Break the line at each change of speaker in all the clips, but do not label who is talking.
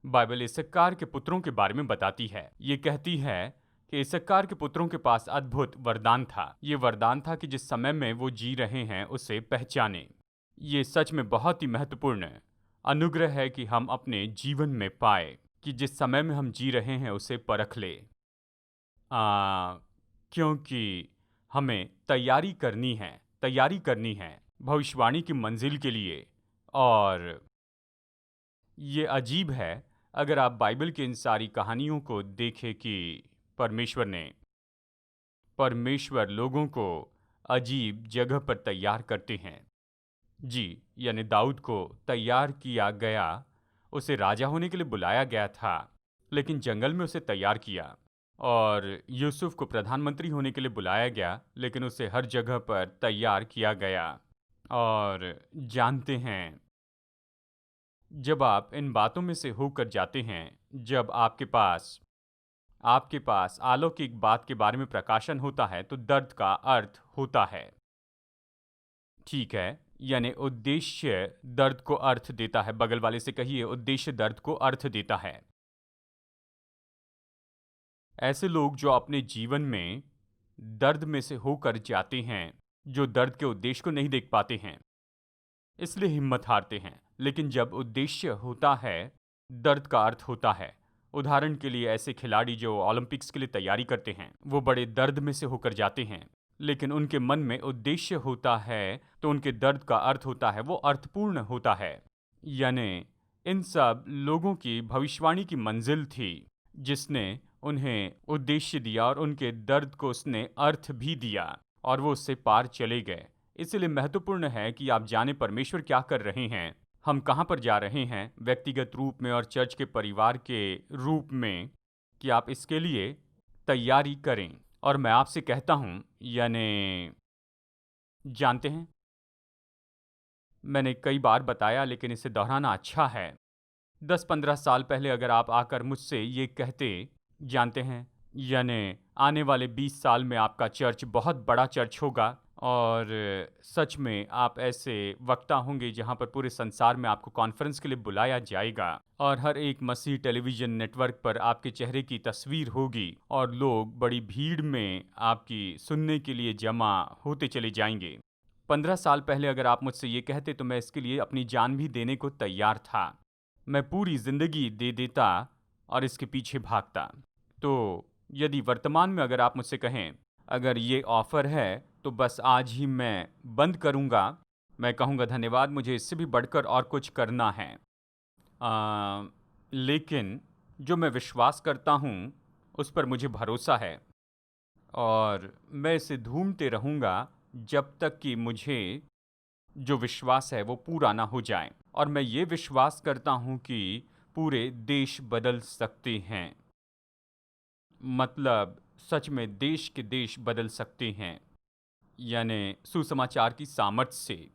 Bible इस्साकार के पुत्रों के बारे में बताती है। ये कहती है कि इस्साकार के पुत्रों के पास अद्भुत वरदान था। ये वरदान था कि जिस समय में वो जी रहे हैं उसे पहचाने। ये सच में बहुत ही महत्वपूर्ण अनुग्रह है कि हम अपने जीवन में पाए कि जिस समय में हम जी रहे हैं उसे परख ले। क्योंकि हमें तैयारी करनी है भविष्यवाणी की मंजिल के लिए। और ये अजीब है अगर आप बाइबल की इन सारी कहानियों को देखें कि परमेश्वर लोगों को अजीब जगह पर तैयार करते हैं। जी, यानी दाऊद को तैयार किया गया, उसे राजा होने के लिए बुलाया गया था, लेकिन जंगल में उसे तैयार किया। और यूसुफ को प्रधानमंत्री होने के लिए बुलाया गया, लेकिन उसे हर जगह पर तैयार किया गया। और जानते हैं, जब आप इन बातों में से होकर जाते हैं, जब आपके पास अलौकिक बात के बारे में प्रकाशन होता है, तो दर्द का अर्थ होता है। ठीक है, यानी उद्देश्य दर्द को अर्थ देता है। बगल वाले से कहिए, उद्देश्य दर्द को अर्थ देता है। ऐसे लोग जो अपने जीवन में दर्द में से होकर जाते हैं, जो दर्द के उद्देश्य को नहीं देख पाते हैं, इसलिए हिम्मत हारते हैं। लेकिन जब उद्देश्य होता है, दर्द का अर्थ होता है। उदाहरण के लिए ऐसे खिलाड़ी जो ओलंपिक्स के लिए तैयारी करते हैं, वो बड़े दर्द में से होकर जाते हैं, लेकिन उनके मन में उद्देश्य होता है, तो उनके दर्द का अर्थ होता है, वो अर्थपूर्ण होता है। यानी इन सब लोगों की भविष्यवाणी की मंजिल थी, जिसने उन्हें उद्देश्य दिया और उनके दर्द को उसने अर्थ भी दिया, और वो उससे पार चले गए। इसलिए महत्वपूर्ण है कि आप जाने परमेश्वर क्या कर रहे हैं, हम कहाँ पर जा रहे हैं, व्यक्तिगत रूप में और चर्च के परिवार के रूप में, कि आप इसके लिए तैयारी करें। और मैं आपसे कहता हूँ, यानी जानते हैं, मैंने कई बार बताया, लेकिन इसे दोहराना अच्छा है। 10-15 साल पहले अगर आप आकर मुझसे ये कहते, जानते हैं, यानी आने वाले 20 साल में आपका चर्च बहुत बड़ा चर्च होगा, और सच में आप ऐसे वक्ता होंगे जहां पर पूरे संसार में आपको कॉन्फ्रेंस के लिए बुलाया जाएगा, और हर एक मसीह टेलीविज़न नेटवर्क पर आपके चेहरे की तस्वीर होगी, और लोग बड़ी भीड़ में आपकी सुनने के लिए जमा होते चले जाएंगे। 15 साल पहले अगर आप मुझसे ये कहते, तो मैं इसके लिए अपनी जान भी देने को तैयार था। मैं पूरी ज़िंदगी दे देता और इसके पीछे भागता। तो यदि वर्तमान में अगर आप मुझसे कहें, अगर ये ऑफ़र है, तो बस आज ही मैं बंद करूँगा, मैं कहूँगा धन्यवाद, मुझे इससे भी बढ़कर और कुछ करना है। लेकिन जो मैं विश्वास करता हूँ, उस पर मुझे भरोसा है, और मैं इसे ढूंढते रहूँगा जब तक कि मुझे जो विश्वास है वो पूरा ना हो जाए। और मैं ये विश्वास करता हूँ कि पूरे देश बदल सकते हैं, मतलब सच में देश के देश बदल सकते हैं, यानी सुसमाचार की सामर्थ्य से।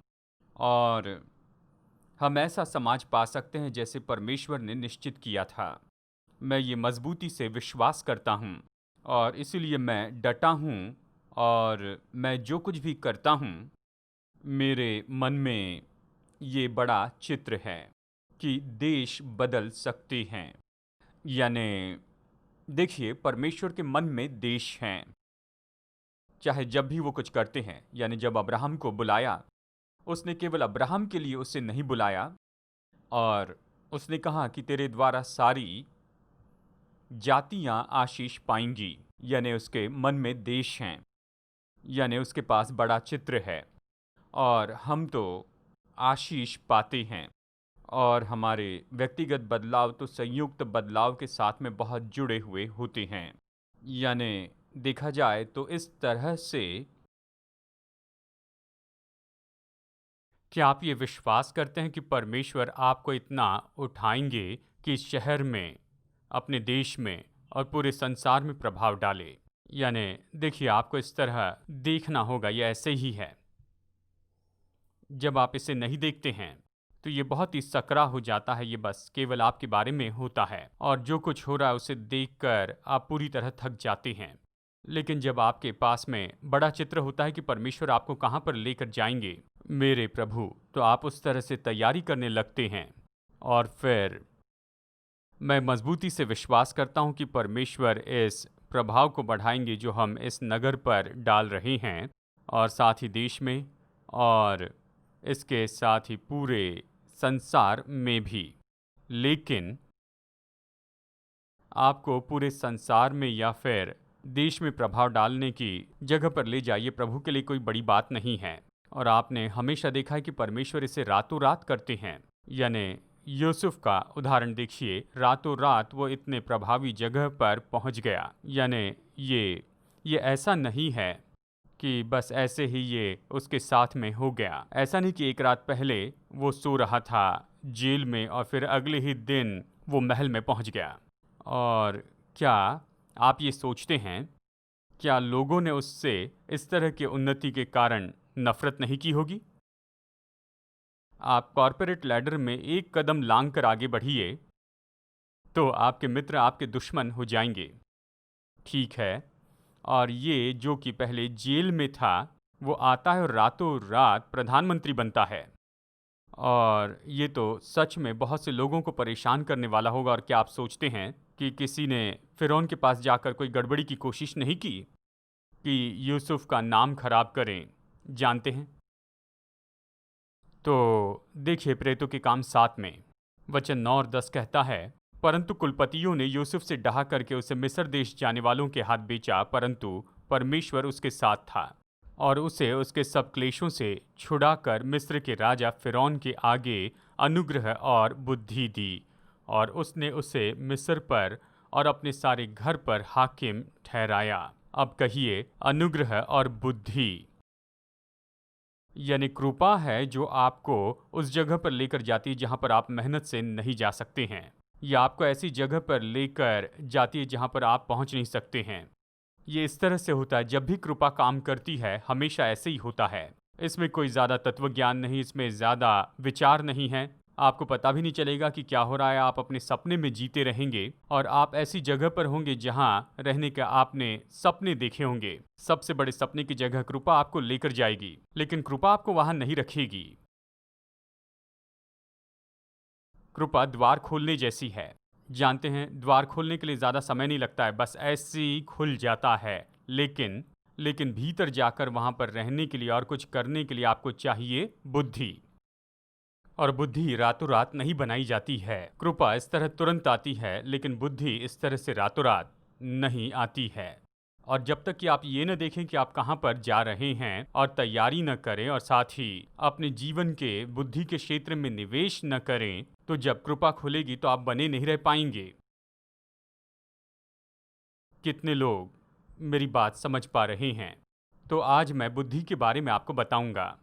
और हम ऐसा समाज पा सकते हैं जैसे परमेश्वर ने निश्चित किया था। मैं ये मजबूती से विश्वास करता हूँ, और इसीलिए मैं डटा हूँ, और मैं जो कुछ भी करता हूँ, मेरे मन में ये बड़ा चित्र है कि देश बदल सकते हैं। यानी देखिए, परमेश्वर के मन में देश हैं। चाहे जब भी वो कुछ करते हैं, यानी जब अब्राहम को बुलाया, उसने केवल अब्राहम के लिए उसे नहीं बुलाया, और उसने कहा कि तेरे द्वारा सारी जातियां आशीष पाएंगी। यानी उसके मन में देश हैं, यानी उसके पास बड़ा चित्र है, और हम तो आशीष पाते हैं, और हमारे व्यक्तिगत बदलाव तो संयुक्त बदलाव के साथ में बहुत जुड़े हुए होते हैं। यानी देखा जाए तो इस तरह से, क्या आप ये विश्वास करते हैं कि परमेश्वर आपको इतना उठाएंगे कि इस शहर में, अपने देश में और पूरे संसार में प्रभाव डाले? यानी देखिए, आपको इस तरह देखना होगा, ये ऐसे ही है। जब आप इसे नहीं देखते हैं, तो ये बहुत ही सकरा हो जाता है, ये बस केवल आपके बारे में होता है, और जो कुछ हो रहा है उसे देखकर आप पूरी तरह थक जाते हैं। लेकिन जब आपके पास में बड़ा चित्र होता है कि परमेश्वर आपको कहाँ पर लेकर जाएंगे, मेरे प्रभु, तो आप उस तरह से तैयारी करने लगते हैं, और फिर मैं मजबूती से विश्वास करता हूँ कि परमेश्वर इस प्रभाव को बढ़ाएंगे जो हम इस नगर पर डाल रहे हैं, और साथ ही देश में, और इसके साथ ही पूरे संसार में भी। लेकिन आपको पूरे संसार में या फिर देश में प्रभाव डालने की जगह पर ले जाइए, प्रभु के लिए कोई बड़ी बात नहीं है। और आपने हमेशा देखा है कि परमेश्वर इसे रातों रात करते हैं। यानी यूसुफ का उदाहरण देखिए, रातों रात वो इतने प्रभावी जगह पर पहुंच गया। यानी ये ऐसा नहीं है कि बस ऐसे ही ये उसके साथ में हो गया। ऐसा नहीं कि एक रात पहले वो सो रहा था जेल में और फिर अगले ही दिन वो महल में पहुंच गया। और क्या आप ये सोचते हैं, क्या लोगों ने उससे इस तरह की उन्नति के कारण नफरत नहीं की होगी? आप कॉर्पोरेट लैडर में एक कदम लांग कर आगे बढ़िए तो आपके मित्र आपके दुश्मन हो जाएंगे। ठीक है, और ये जो कि पहले जेल में था, वो आता है और रातों रात प्रधानमंत्री बनता है। और ये तो सच में बहुत से लोगों को परेशान करने वाला होगा। और क्या आप सोचते हैं कि किसी ने फिरौन के पास जाकर कोई गड़बड़ी की कोशिश नहीं की कि यूसुफ का नाम खराब करें? जानते हैं, तो देखिए प्रेतों के काम 7 में वचन 9 और 10 कहता है, परंतु कुलपतियों ने यूसुफ से डहा करके उसे मिस्र देश जाने वालों के हाथ बेचा, परंतु परमेश्वर उसके साथ था और उसे उसके सब क्लेशों से छुड़ाकर मिस्र के राजा फिरौन के आगे अनुग्रह और बुद्धि दी, और उसने उसे मिस्र पर और अपने सारे घर पर हाकिम ठहराया। अब कहिए, अनुग्रह और बुद्धि यानी कृपा है जो आपको उस जगह पर लेकर जाती है जहां पर आप मेहनत से नहीं जा सकते हैं, या आपको ऐसी जगह पर लेकर जाती है जहां पर आप पहुंच नहीं सकते हैं। ये इस तरह से होता है, जब भी कृपा काम करती है हमेशा ऐसे ही होता है। इसमें कोई ज़्यादा तत्व ज्ञान नहीं, इसमें ज़्यादा विचार नहीं है। आपको पता भी नहीं चलेगा कि क्या हो रहा है। आप अपने सपने में जीते रहेंगे और आप ऐसी जगह पर होंगे जहां रहने का आपने सपने देखे होंगे। सबसे बड़े सपने की जगह कृपा आपको लेकर जाएगी, लेकिन कृपा आपको वहां नहीं रखेगी। कृपा द्वार खोलने जैसी है। जानते हैं, द्वार खोलने के लिए ज़्यादा समय नहीं लगता है, बस ऐसे ही खुल जाता है। लेकिन भीतर जाकर वहां पर रहने के लिए और कुछ करने के लिए आपको चाहिए बुद्धि। और बुद्धि रातों रात नहीं बनाई जाती है। कृपा इस तरह तुरंत आती है, लेकिन बुद्धि इस तरह से रातों रात नहीं आती है। और जब तक कि आप ये न देखें कि आप कहाँ पर जा रहे हैं और तैयारी न करें और साथ ही अपने जीवन के बुद्धि के क्षेत्र में निवेश न करें, तो जब कृपा खुलेगी तो आप बने नहीं रह पाएंगे। कितने लोग मेरी बात समझ पा रहे हैं? तो आज मैं बुद्धि के बारे में आपको बताऊंगा।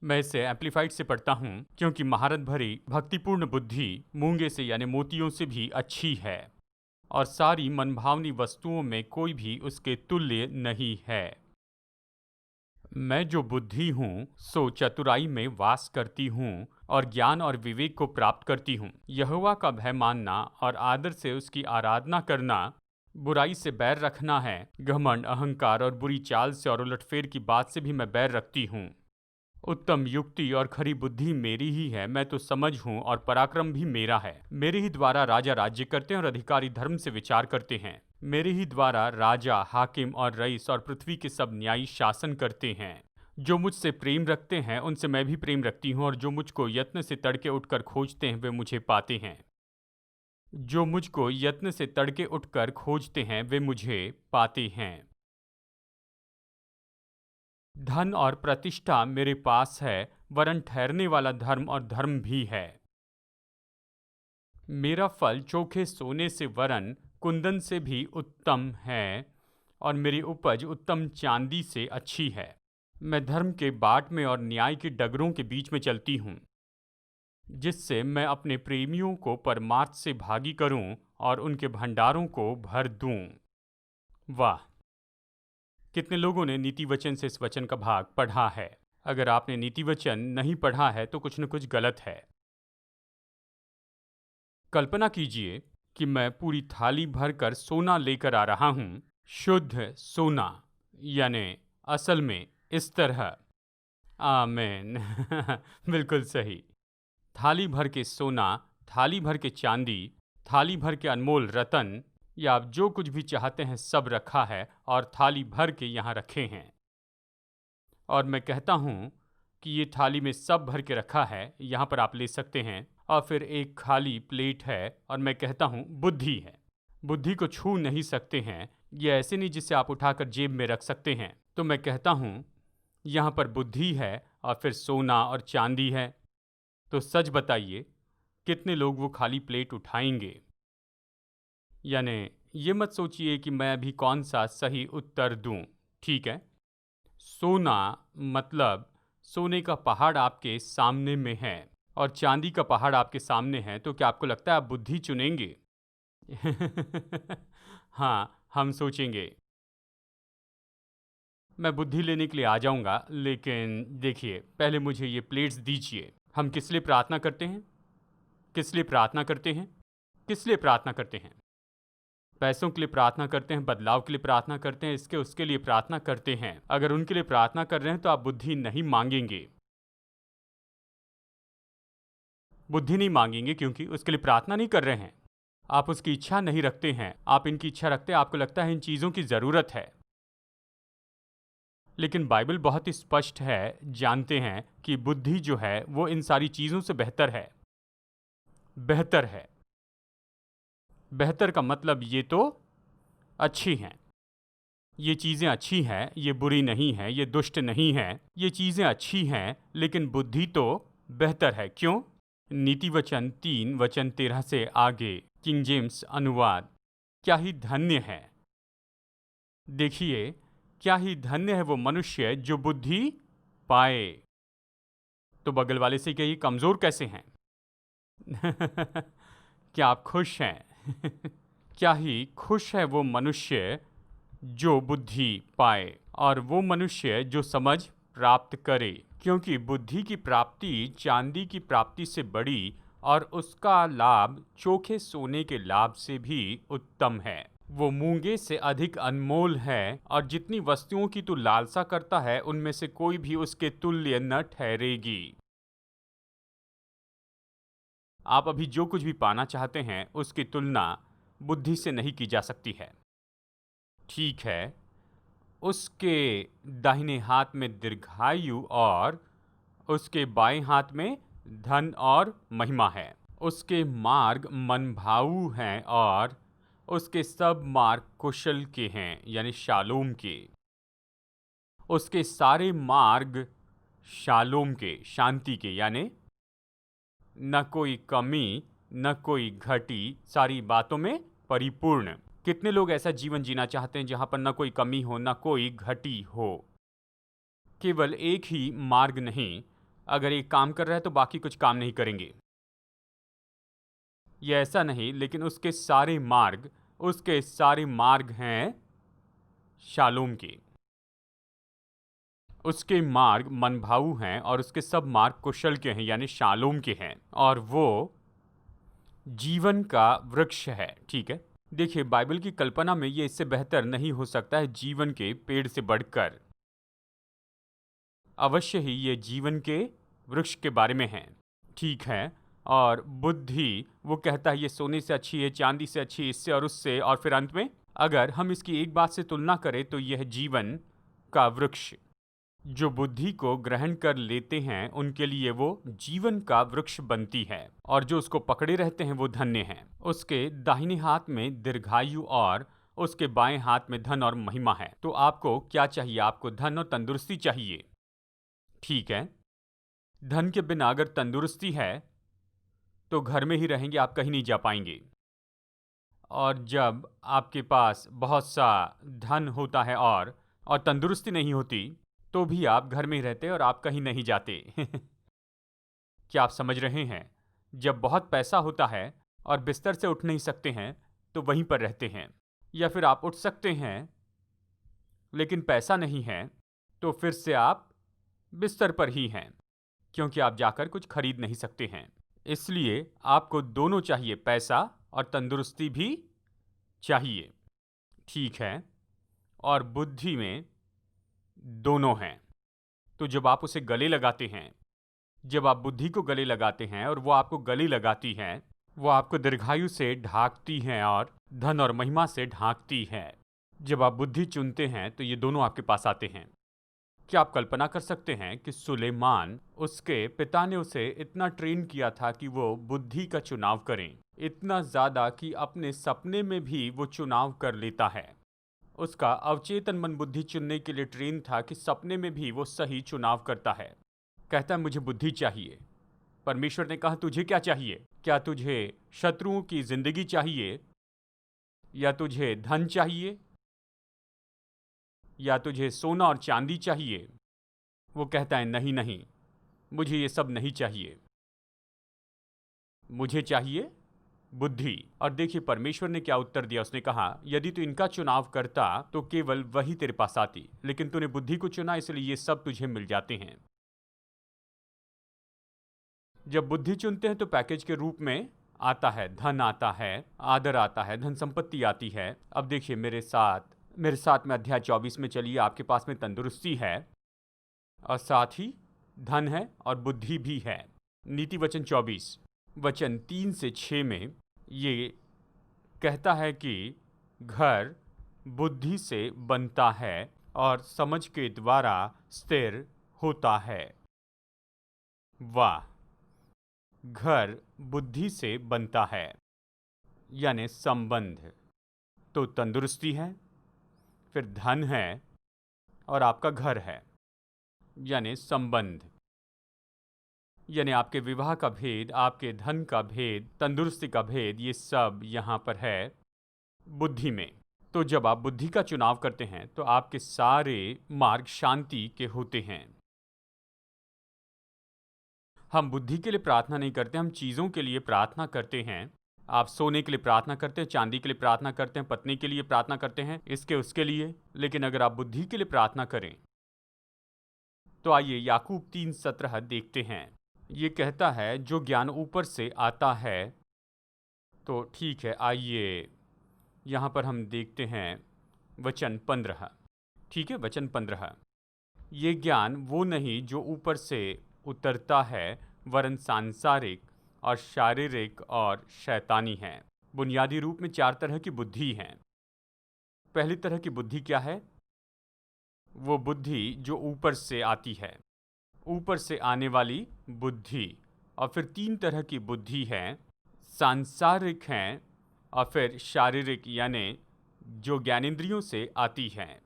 मैं इसे एम्पलीफाइड से पढ़ता हूँ, क्योंकि महारत भरी भक्तिपूर्ण बुद्धि मूंगे से यानी मोतियों से भी अच्छी है, और सारी मनभावनी वस्तुओं में कोई भी उसके तुल्य नहीं है। मैं जो बुद्धि हूँ सो चतुराई में वास करती हूँ और ज्ञान और विवेक को प्राप्त करती हूँ। यहोवा का भय मानना और आदर से उसकी आराधना करना, बुराई से बैर रखना है। घमंड, अहंकार और बुरी चाल से और उलटफेर की बात से भी मैं बैर रखती हूँ। उत्तम युक्ति और खरी बुद्धि मेरी ही है। मैं तो समझ हूँ और पराक्रम भी मेरा है। मेरे ही द्वारा राजा राज्य करते हैं और अधिकारी धर्म से विचार करते हैं। मेरे ही द्वारा राजा, हाकिम और रईस और पृथ्वी के सब न्यायी शासन करते हैं। जो मुझसे प्रेम रखते हैं उनसे मैं भी प्रेम रखती हूँ, और जो मुझको यत्न से तड़के उठकर खोजते हैं वे मुझे पाते हैं। जो मुझको यत्न से तड़के उठकर खोजते हैं वे मुझे पाते हैं। धन और प्रतिष्ठा मेरे पास है, वरन ठहरने वाला धर्म और धर्म भी है। मेरा फल चोखे सोने से वरन कुंदन से भी उत्तम है, और मेरी उपज उत्तम चांदी से अच्छी है। मैं धर्म के बाट में और न्याय की डगरों के बीच में चलती हूँ, जिससे मैं अपने प्रेमियों को परमार्थ से भागी करूं और उनके भंडारों को भर दूं। वाह! कितने लोगों ने नीति वचन से इस वचन का भाग पढ़ा है? अगर आपने नीति वचन नहीं पढ़ा है तो कुछ न कुछ गलत है। कल्पना कीजिए कि मैं पूरी थाली भरकर सोना लेकर आ रहा हूँ, शुद्ध सोना, यानी असल में इस तरह। आमीन। बिल्कुल सही। थाली भर के सोना, थाली भर के चांदी, थाली भर के अनमोल रतन या आप जो कुछ भी चाहते हैं सब रखा है और थाली भर के यहाँ रखे हैं। और मैं कहता हूँ कि ये थाली में सब भर के रखा है, यहाँ पर आप ले सकते हैं। और फिर एक खाली प्लेट है और मैं कहता हूँ बुद्धि है। बुद्धि को छू नहीं सकते हैं, ये ऐसे नहीं जिसे आप उठाकर जेब में रख सकते हैं। तो मैं कहता हूँ यहाँ पर बुद्धि है और फिर सोना और चांदी है। तो सच बताइए कितने लोग वो खाली प्लेट उठाएंगे? यानी ये मत सोचिए कि मैं अभी कौन सा सही उत्तर दूं, ठीक है? सोना मतलब सोने का पहाड़ आपके सामने में है और चांदी का पहाड़ आपके सामने है, तो क्या आपको लगता है आप बुद्धि चुनेंगे? हाँ, हम सोचेंगे। मैं बुद्धि लेने के लिए आ जाऊंगा, लेकिन देखिए पहले मुझे ये प्लेट्स दीजिए। हम किस लिए प्रार्थना करते हैं? किस लिए प्रार्थना करते हैं? किस लिए प्रार्थना करते हैं? पैसों के लिए प्रार्थना करते हैं, बदलाव के लिए प्रार्थना करते हैं, इसके उसके लिए प्रार्थना करते हैं। अगर उनके लिए प्रार्थना कर रहे हैं तो आप बुद्धि नहीं मांगेंगे। बुद्धि नहीं मांगेंगे क्योंकि उसके लिए प्रार्थना नहीं कर रहे हैं। आप उसकी इच्छा नहीं रखते हैं, आप इनकी इच्छा रखते हैं, आपको लगता है इन चीज़ों की ज़रूरत है। लेकिन बाइबल बहुत ही स्पष्ट है, जानते हैं कि बुद्धि जो है वो इन सारी चीज़ों से बेहतर है। बेहतर है। बेहतर का मतलब ये तो अच्छी हैं। ये चीज़ें अच्छी हैं, ये बुरी नहीं है, ये दुष्ट नहीं है, ये चीज़ें अच्छी हैं, लेकिन बुद्धि तो बेहतर है। क्यों? नीति वचन 3 वचन 13 से आगे, किंग जेम्स अनुवाद। क्या ही धन्य है, देखिए, क्या ही धन्य है वो मनुष्य जो बुद्धि पाए। तो बगल वाले से कहिए कमज़ोर कैसे हैं? क्या आप खुश हैं? क्या ही खुश है वो मनुष्य जो बुद्धि पाए और वो मनुष्य जो समझ प्राप्त करे, क्योंकि बुद्धि की प्राप्ति चांदी की प्राप्ति से बड़ी और उसका लाभ चोखे सोने के लाभ से भी उत्तम है। वो मूंगे से अधिक अनमोल है और जितनी वस्तुओं की तू लालसा करता है उनमें से कोई भी उसके तुल्य न ठहरेगी। आप अभी जो कुछ भी पाना चाहते हैं उसकी तुलना बुद्धि से नहीं की जा सकती है, ठीक है? उसके दाहिने हाथ में दीर्घायु और उसके बाएं हाथ में धन और महिमा है। उसके मार्ग मनभाऊ हैं और उसके सब मार्ग कुशल के हैं, यानी शालोम के। उसके सारे मार्ग शालोम के, शांति के, यानी न कोई कमी न कोई घटी, सारी बातों में परिपूर्ण। कितने लोग ऐसा जीवन जीना चाहते हैं जहां पर न कोई कमी हो न कोई घटी हो? केवल एक ही मार्ग नहीं, अगर एक काम कर रहा है तो बाकी कुछ काम नहीं करेंगे, ये ऐसा नहीं, लेकिन उसके सारे मार्ग हैं शालोम के। उसके मार्ग मनभाऊ हैं और उसके सब मार्ग कुशल के हैं, यानी शालोम के हैं, और वो जीवन का वृक्ष है, ठीक है? देखिए, बाइबल की कल्पना में ये इससे बेहतर नहीं हो सकता है, जीवन के पेड़ से बढ़कर। अवश्य ही ये जीवन के वृक्ष के बारे में है, ठीक है? और बुद्धि वो कहता है ये सोने से अच्छी है, चांदी से अच्छी, इससे और उससे, और फिर अंत में अगर हम इसकी एक बात से तुलना करें तो यह जीवन का वृक्ष, जो बुद्धि को ग्रहण कर लेते हैं उनके लिए वो जीवन का वृक्ष बनती है, और जो उसको पकड़े रहते हैं वो धन्य हैं। उसके दाहिने हाथ में दीर्घायु और उसके बाएं हाथ में धन और महिमा है। तो आपको क्या चाहिए? आपको धन और तंदुरुस्ती चाहिए, ठीक है? धन के बिना अगर तंदुरुस्ती है तो घर में ही रहेंगे, आप कहीं नहीं जा पाएंगे। और जब आपके पास बहुत सा धन होता है और तंदुरुस्ती नहीं होती तो भी आप घर में ही रहते और आप कहीं नहीं जाते। क्या आप समझ रहे हैं? जब बहुत पैसा होता है और बिस्तर से उठ नहीं सकते हैं तो वहीं पर रहते हैं, या फिर आप उठ सकते हैं लेकिन पैसा नहीं है तो फिर से आप बिस्तर पर ही हैं, क्योंकि आप जाकर कुछ खरीद नहीं सकते हैं। इसलिए आपको दोनों चाहिए, पैसा और तंदुरुस्ती भी चाहिए, ठीक है? और बुद्धि में दोनों हैं। तो जब आप उसे गले लगाते हैं, जब आप बुद्धि को गले लगाते हैं और वो आपको गले लगाती हैं, वो आपको दीर्घायु से ढांकती हैं और धन और महिमा से ढांकती है। जब आप बुद्धि चुनते हैं तो ये दोनों आपके पास आते हैं। क्या आप कल्पना कर सकते हैं कि सुलेमान, उसके पिता ने उसे इतना ट्रेन किया था कि वो बुद्धि का चुनाव करें, इतना ज़्यादा कि अपने सपने में भी वो चुनाव कर लेता है। उसका अवचेतन मन बुद्धि चुनने के लिए ट्रेन था कि सपने में भी वो सही चुनाव करता है। कहता है मुझे बुद्धि चाहिए। परमेश्वर ने कहा तुझे क्या चाहिए? क्या तुझे शत्रुओं की जिंदगी चाहिए, या तुझे धन चाहिए, या तुझे सोना और चांदी चाहिए? वो कहता है नहीं नहीं, मुझे ये सब नहीं चाहिए, मुझे चाहिए बुद्धि। और देखिए परमेश्वर ने क्या उत्तर दिया। उसने कहा यदि तू इनका चुनाव करता तो केवल वही तेरे पास आती, लेकिन तूने बुद्धि को चुना इसलिए ये सब तुझे मिल जाते हैं। जब बुद्धि चुनते हैं तो पैकेज के रूप में आता है, धन आता है, आदर आता है, धन संपत्ति आती है। अब देखिए मेरे साथ में अध्याय 24 में चलिए। आपके पास में तंदुरुस्ती है और साथ ही धन है और बुद्धि भी है। नीति वचन 24 वचन 3 से 6 में ये कहता है कि घर बुद्धि से बनता है और समझ के द्वारा स्थिर होता है। वाह! घर बुद्धि से बनता है, यानी संबंध। तो तंदुरुस्ती है, फिर धन है और आपका घर है, यानी संबंध। यानी आपके विवाह का भेद, आपके धन का भेद, तंदुरुस्ती का भेद, ये सब यहाँ पर है बुद्धि में। तो जब आप बुद्धि का चुनाव करते हैं तो आपके सारे मार्ग शांति के होते हैं। हम बुद्धि के लिए प्रार्थना नहीं करते, हम चीज़ों के लिए प्रार्थना करते हैं। आप सोने के लिए प्रार्थना करते हैं, चांदी के लिए प्रार्थना करते हैं, पत्नी के लिए प्रार्थना करते हैं, इसके उसके लिए। लेकिन अगर आप बुद्धि के लिए प्रार्थना करें तो आइए याकूब 3:17 देखते हैं। ये कहता है जो ज्ञान ऊपर से आता है। तो ठीक है, आइए यहाँ पर हम देखते हैं वचन 15। ठीक है, वचन 15। ये ज्ञान वो नहीं जो ऊपर से उतरता है, वरन सांसारिक और शारीरिक और शैतानी है। बुनियादी रूप में 4 तरह की बुद्धि हैं। पहली तरह की बुद्धि क्या है? वो बुद्धि जो ऊपर से आती है, ऊपर से आने वाली बुद्धि। और फिर 3 तरह की बुद्धि है, सांसारिक हैं और फिर शारीरिक, यानी जो ज्ञानेंद्रियों से आती हैं।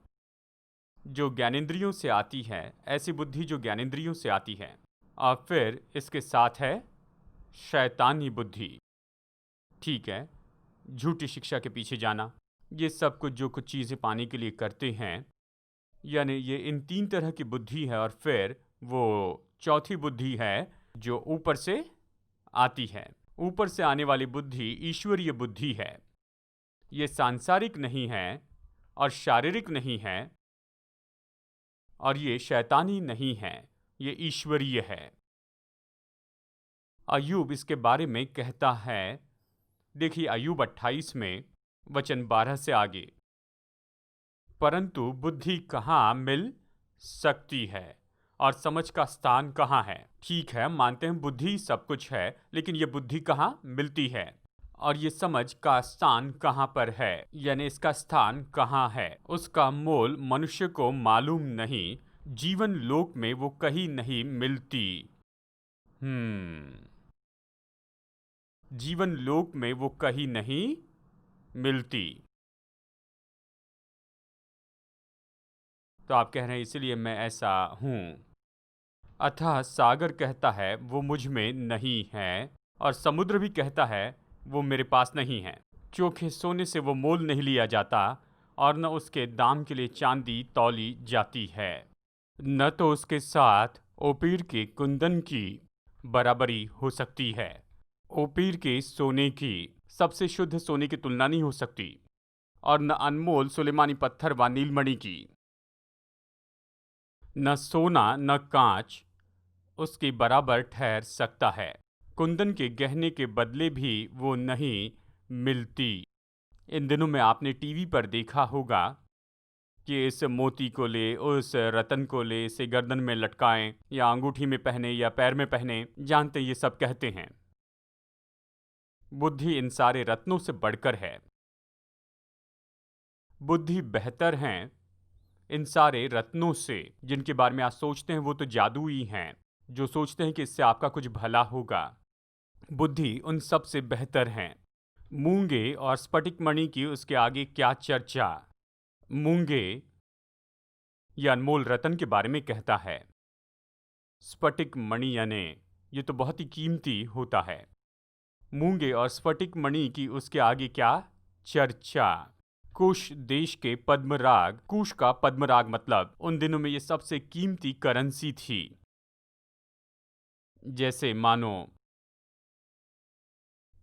जो ज्ञानेंद्रियों से आती है, ऐसी बुद्धि जो ज्ञानेंद्रियों से आती है। और फिर इसके साथ है शैतानी बुद्धि। ठीक है, झूठी शिक्षा के पीछे जाना, ये सब कुछ जो कुछ चीज़ें पाने के लिए करते हैं, यानी ये इन 3 तरह की बुद्धि है। और फिर वो चौथी बुद्धि है जो ऊपर से आती है। ऊपर से आने वाली बुद्धि ईश्वरीय बुद्धि है। ये सांसारिक नहीं है और शारीरिक नहीं है और ये शैतानी नहीं है, ये ईश्वरीय है। अय्यूब इसके बारे में कहता है, देखिए अय्यूब 28 में वचन 12 से आगे। परंतु बुद्धि कहाँ मिल सकती है और समझ का स्थान कहाँ है? ठीक है, मानते हैं बुद्धि सब कुछ है, लेकिन ये बुद्धि कहाँ मिलती है और ये समझ का स्थान कहाँ पर है, यानी इसका स्थान कहाँ है? उसका मोल मनुष्य को मालूम नहीं, जीवन लोक में वो कहीं नहीं मिलती। जीवन लोक में वो कहीं नहीं मिलती। तो आप कह रहे हैं इसलिए मैं ऐसा हूं। अतः सागर कहता है वो मुझ में नहीं है, और समुद्र भी कहता है वो मेरे पास नहीं है। चोखे सोने से वो मोल नहीं लिया जाता, और न उसके दाम के लिए चांदी तौली जाती है। न तो उसके साथ ओपीर के कुंदन की बराबरी हो सकती है। ओपीर के सोने की सबसे शुद्ध सोने की तुलना नहीं हो सकती, और न अनमोल सुलेमानी पत्थर व नीलमणि की। न सोना न कांच उसके बराबर ठहर सकता है। कुंदन के गहने के बदले भी वो नहीं मिलती। इन दिनों में आपने टीवी पर देखा होगा कि इस मोती को ले, उस रतन को ले, इसे गर्दन में लटकाएं या अंगूठी में पहने या पैर में पहने। जानते ये सब कहते हैं। बुद्धि इन सारे रत्नों से बढ़कर है। बुद्धि बेहतर हैं इन सारे रत्नों से। जिनके बारे में आप सोचते हैं वो तो जादुई हैं, जो सोचते हैं कि इससे आपका कुछ भला होगा। बुद्धि उन सब से बेहतर हैं। मूंगे और स्फटिक मणि की उसके आगे क्या चर्चा। मूंगे ये अनमोल रतन के बारे में कहता है। स्फटिक मणि यानी ये तो बहुत ही कीमती होता है। मूंगे और स्फटिक मणि की उसके आगे क्या चर्चा। कुश देश के पद्मराग, कुश का पद्मराग मतलब उन दिनों में ये सबसे कीमती करेंसी थी। जैसे मानो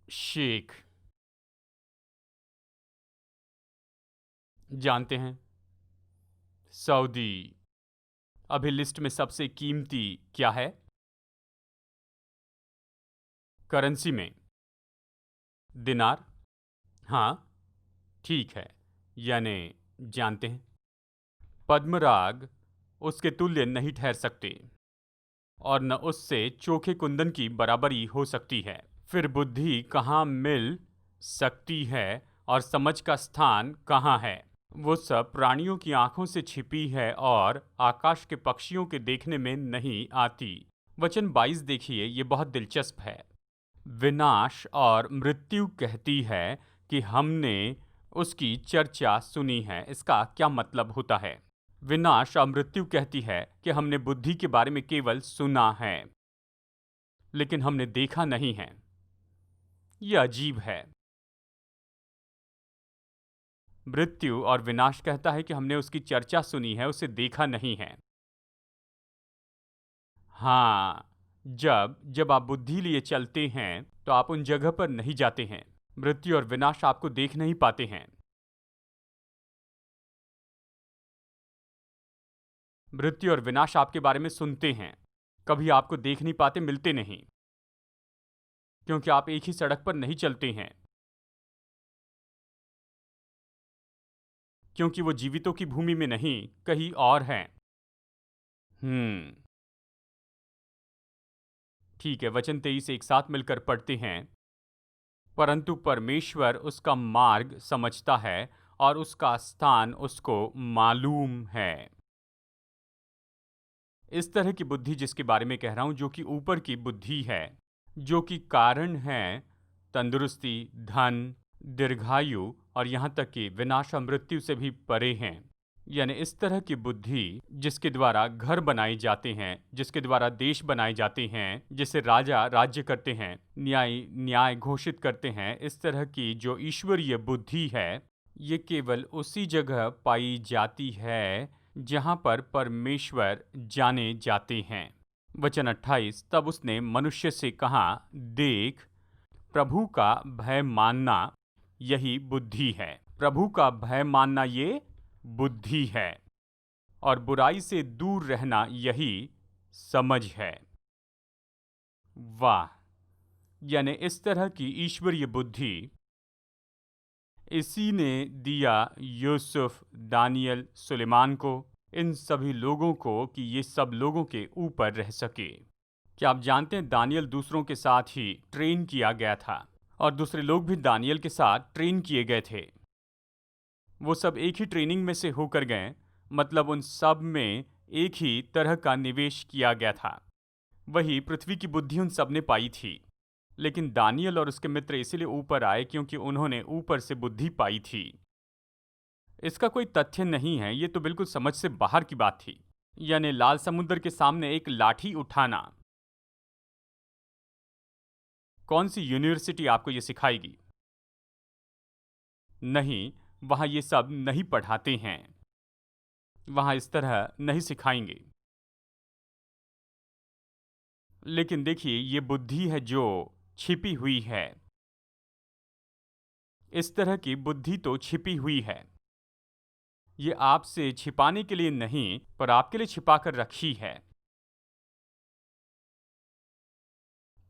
शेख, जानते हैं, सऊदी। अभी लिस्ट में सबसे कीमती क्या है करेंसी में? दिनार। हाँ ठीक है, यानी जानते हैं, पद्मराग उसके तुल्य नहीं ठहर सकते और न उससे चोखे कुंदन की बराबरी हो सकती है। फिर बुद्धि कहाँ मिल सकती है और समझ का स्थान कहाँ है? वो सब प्राणियों की आंखों से छिपी है और आकाश के पक्षियों के देखने में नहीं आती। वचन 22 देखिए, ये बहुत दिलचस्प है। विनाश और मृत्यु कहती है कि हमने उसकी चर्चा सुनी है। इसका क्या मतलब होता है? विनाश और मृत्यु कहती है कि हमने बुद्धि के बारे में केवल सुना है, लेकिन हमने देखा नहीं है। यह अजीब है। मृत्यु और विनाश कहता है कि हमने उसकी चर्चा सुनी है, उसे देखा नहीं है। हाँ, जब जब आप बुद्धि लिए चलते हैं तो आप उन जगह पर नहीं जाते हैं। मृत्यु और विनाश आपको देख नहीं पाते हैं। मृत्यु और विनाश आपके बारे में सुनते हैं, कभी आपको देख नहीं पाते, मिलते नहीं, क्योंकि आप एक ही सड़क पर नहीं चलते हैं, क्योंकि वो जीवितों की भूमि में नहीं, कहीं और हैं। ठीक है, वचन 23 एक साथ मिलकर पढ़ते हैं। परंतु परमेश्वर उसका मार्ग समझता है और उसका स्थान उसको मालूम है। इस तरह की बुद्धि जिसके बारे में कह रहा हूं, जो कि ऊपर की बुद्धि है, जो कि कारण है तंदुरुस्ती, धन, दीर्घायु और यहाँ तक कि विनाश और मृत्यु से भी परे हैं। यानी इस तरह की बुद्धि जिसके द्वारा घर बनाए जाते हैं, जिसके द्वारा देश बनाए जाते हैं, जिसे राजा राज्य करते हैं, न्याय न्याय घोषित करते हैं, इस तरह की जो ईश्वरीय बुद्धि है, ये केवल उसी जगह पाई जाती है जहाँ पर परमेश्वर जाने जाते हैं। वचन 28, तब उसने मनुष्य से कहा, देख, प्रभु का भय मानना यही बुद्धि है। प्रभु का भय मानना ये बुद्धि है और बुराई से दूर रहना यही समझ है। वाह! यानी इस तरह की ईश्वरीय बुद्धि इसी ने दिया यूसुफ, दानियल, सुलेमान को, इन सभी लोगों को, कि ये सब लोगों के ऊपर रह सके। क्या आप जानते हैं दानियल दूसरों के साथ ही ट्रेन किया गया था और दूसरे लोग भी दानियल के साथ ट्रेन किए गए थे। वो सब एक ही ट्रेनिंग में से होकर गए, मतलब उन सब में एक ही तरह का निवेश किया गया था। वही पृथ्वी की बुद्धि उन सब ने पाई थी, लेकिन दानियल और उसके मित्र इसीलिए ऊपर आए क्योंकि उन्होंने ऊपर से बुद्धि पाई थी। इसका कोई तथ्य नहीं है, ये तो बिल्कुल समझ से बाहर की बात थी। यानी लाल समुद्र के सामने एक लाठी उठाना। कौन सी यूनिवर्सिटी आपको ये सिखाएगी? नहीं, वहां ये सब नहीं पढ़ाते हैं, वहां इस तरह नहीं सिखाएंगे। लेकिन देखिए, ये बुद्धि है जो छिपी हुई है। इस तरह की बुद्धि तो छिपी हुई है। ये आपसे छिपाने के लिए नहीं, पर आपके लिए छिपा कर रखी है,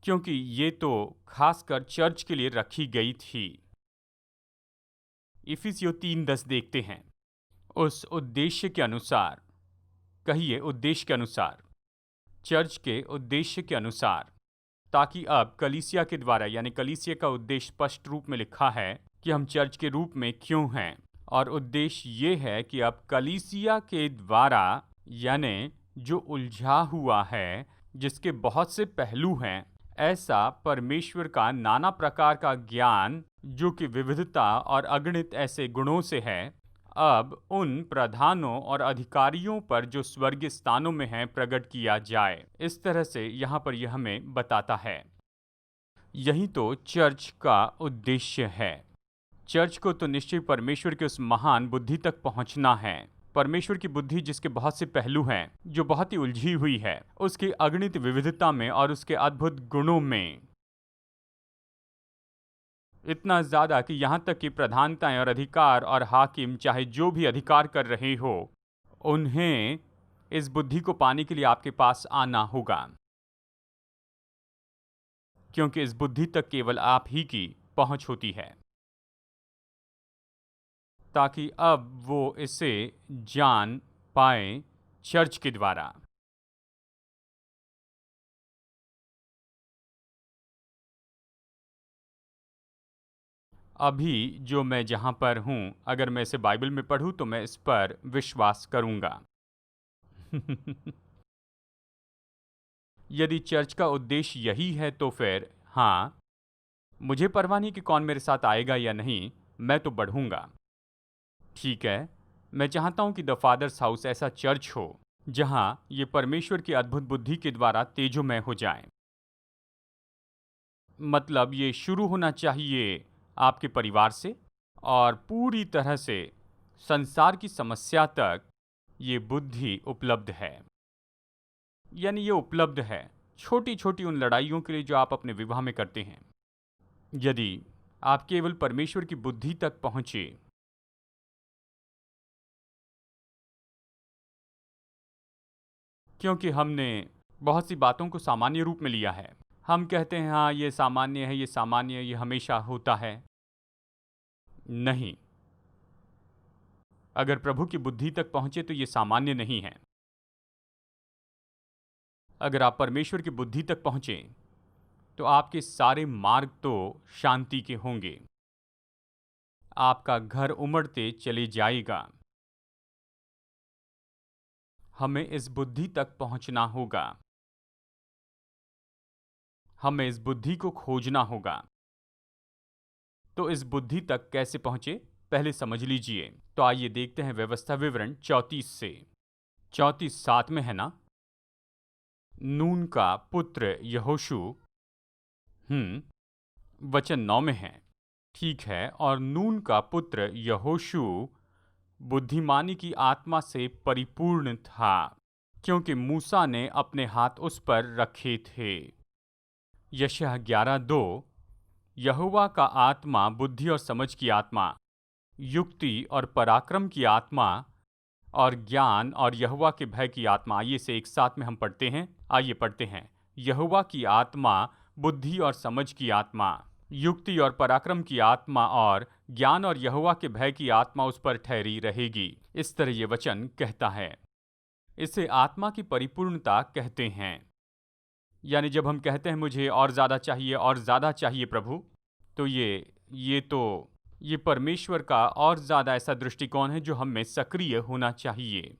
क्योंकि ये तो खासकर चर्च के लिए रखी गई थी। इफिसियों 3:10 देखते हैं। उस उद्देश्य के अनुसार, कहिए उद्देश्य के अनुसार, चर्च के उद्देश्य के अनुसार, ताकि अब कलीसिया के द्वारा, यानी कलीसिया का उद्देश्य स्पष्ट रूप में लिखा है कि हम चर्च के रूप में क्यों हैं। और उद्देश्य ये है कि अब कलीसिया के द्वारा, यानी जो उलझा हुआ है, जिसके बहुत से पहलू हैं, ऐसा परमेश्वर का नाना प्रकार का ज्ञान जो कि विविधता और अगणित ऐसे गुणों से है, अब उन प्रधानों और अधिकारियों पर जो स्वर्गीय स्थानों में हैं प्रकट किया जाए। इस तरह से यहाँ पर यह हमें बताता है। यही तो चर्च का उद्देश्य है। चर्च को तो निश्चय परमेश्वर के उस महान बुद्धि तक पहुंचना है। परमेश्वर की बुद्धि जिसके बहुत से पहलू हैं, जो बहुत ही उलझी हुई है, उसकी अगणित विविधता में और उसके अद्भुत गुणों में, इतना ज्यादा कि यहाँ तक कि प्रधानताएं और अधिकार और हाकिम चाहे जो भी अधिकार कर रहे हो, उन्हें इस बुद्धि को पाने के लिए आपके पास आना होगा, क्योंकि इस बुद्धि तक केवल आप ही की पहुंच होती है, ताकि अब वो इसे जान पाए चर्च के द्वारा। अभी जो मैं जहाँ पर हूँ, अगर मैं इसे बाइबल में पढ़ूँ तो मैं इस पर विश्वास करूँगा। यदि चर्च का उद्देश्य यही है तो फिर हाँ, मुझे परवाह नहीं कि कौन मेरे साथ आएगा या नहीं, मैं तो बढ़ूँगा। ठीक है, मैं चाहता हूँ कि द फादर्स हाउस ऐसा चर्च हो जहाँ ये परमेश्वर की अद्भुत बुद्धि के द्वारा तेजोमय हो जाए। मतलब ये शुरू होना चाहिए आपके परिवार से, और पूरी तरह से संसार की समस्या तक ये बुद्धि उपलब्ध है। यानी ये उपलब्ध है छोटी छोटी उन लड़ाइयों के लिए जो आप अपने विवाह में करते हैं। यदि आप केवल परमेश्वर की बुद्धि तक पहुंचे, क्योंकि हमने बहुत सी बातों को सामान्य रूप में लिया है। हम कहते हैं हाँ ये सामान्य है, ये सामान्य है, ये हमेशा होता है। नहीं, अगर प्रभु की बुद्धि तक पहुंचे तो ये सामान्य नहीं है। अगर आप परमेश्वर की बुद्धि तक पहुंचे तो आपके सारे मार्ग तो शांति के होंगे। आपका घर उमड़ते चले जाएगा। हमें इस बुद्धि तक पहुंचना होगा। हमें इस बुद्धि को खोजना होगा। तो इस बुद्धि तक कैसे पहुंचे, पहले समझ लीजिए। तो आइए देखते हैं व्यवस्था विवरण 34 से। 34:7 में है ना, नून का पुत्र यहोशू। वचन 9 में है। ठीक है, और नून का पुत्र यहोशू बुद्धिमानी की आत्मा से परिपूर्ण था, क्योंकि मूसा ने अपने हाथ उस पर रखे थे। यशायाह 11:2, यहोवा का आत्मा बुद्धि और समझ की आत्मा, युक्ति और पराक्रम की आत्मा और ज्ञान और यहोवा के भय की आत्मा। आइए से एक साथ में हम पढ़ते हैं। आइए पढ़ते हैं। यहोवा की आत्मा, बुद्धि और समझ की आत्मा, युक्ति और पराक्रम की आत्मा और ज्ञान और यहोवा के भय की आत्मा उस पर ठहरी रहेगी। इस तरह ये वचन कहता है। इसे आत्मा की परिपूर्णता कहते हैं। यानी जब हम कहते हैं मुझे और ज़्यादा चाहिए प्रभु, तो ये परमेश्वर का और ज़्यादा ऐसा दृष्टिकोण है जो हम में सक्रिय होना चाहिए।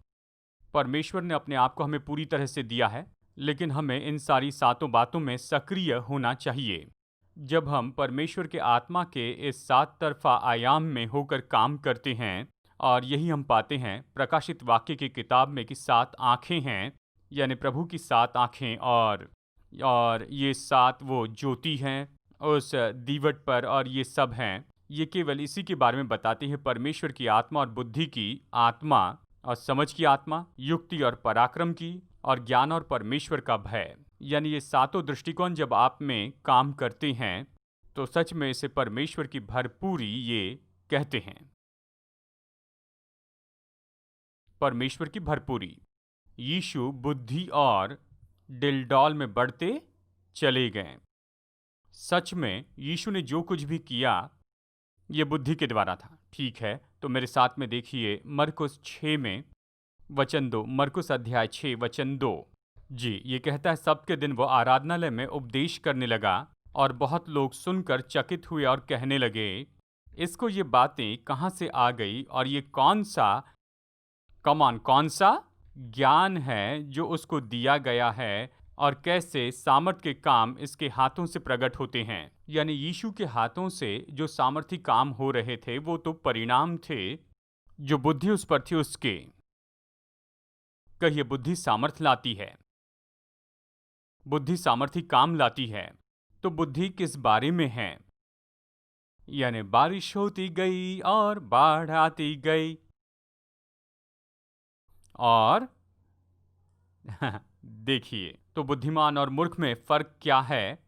परमेश्वर ने अपने आप को हमें पूरी तरह से दिया है, लेकिन हमें इन सारी सातों बातों में सक्रिय होना चाहिए। जब हम परमेश्वर के आत्मा के इस सात तरफा आयाम में होकर काम करते हैं, और यही हम पाते हैं प्रकाशित वाक्य की किताब में कि 7 आँखें हैं, यानी प्रभु की 7 आँखें, और ये 7 वो ज्योति हैं उस दीवट पर, और ये सब हैं। ये केवल इसी के बारे में बताते हैं, परमेश्वर की आत्मा और बुद्धि की आत्मा और समझ की आत्मा, युक्ति और पराक्रम की, और ज्ञान और परमेश्वर का भय। यानी ये सातों दृष्टिकोण जब आप में काम करते हैं तो सच में इसे परमेश्वर की भरपूरी ये कहते हैं। परमेश्वर की भरपूरी। यीशु बुद्धि और डिलडॉल में बढ़ते चले गए। सच में यीशु ने जो कुछ भी किया ये बुद्धि के द्वारा था। ठीक है, तो मेरे साथ में देखिए मरकुस 6 में वचन 2। मरकुस अध्याय 6 वचन 2। जी, ये कहता है सबके दिन वो आराधनालय में उपदेश करने लगा और बहुत लोग सुनकर चकित हुए और कहने लगे, इसको ये बातें कहाँ से आ गई और ये कौन सा ज्ञान है जो उसको दिया गया है और कैसे सामर्थ के काम इसके हाथों से प्रकट होते हैं। यानी यीशु के हाथों से जो सामर्थी काम हो रहे थे वो तो परिणाम थे जो बुद्धि उस पर थी उसके। कहिए बुद्धि सामर्थ लाती है, बुद्धि सामर्थी काम लाती है। तो बुद्धि किस बारे में है? यानी बारिश होती गई और बाढ़ आती गई और देखिए तो बुद्धिमान और मूर्ख में फर्क क्या है?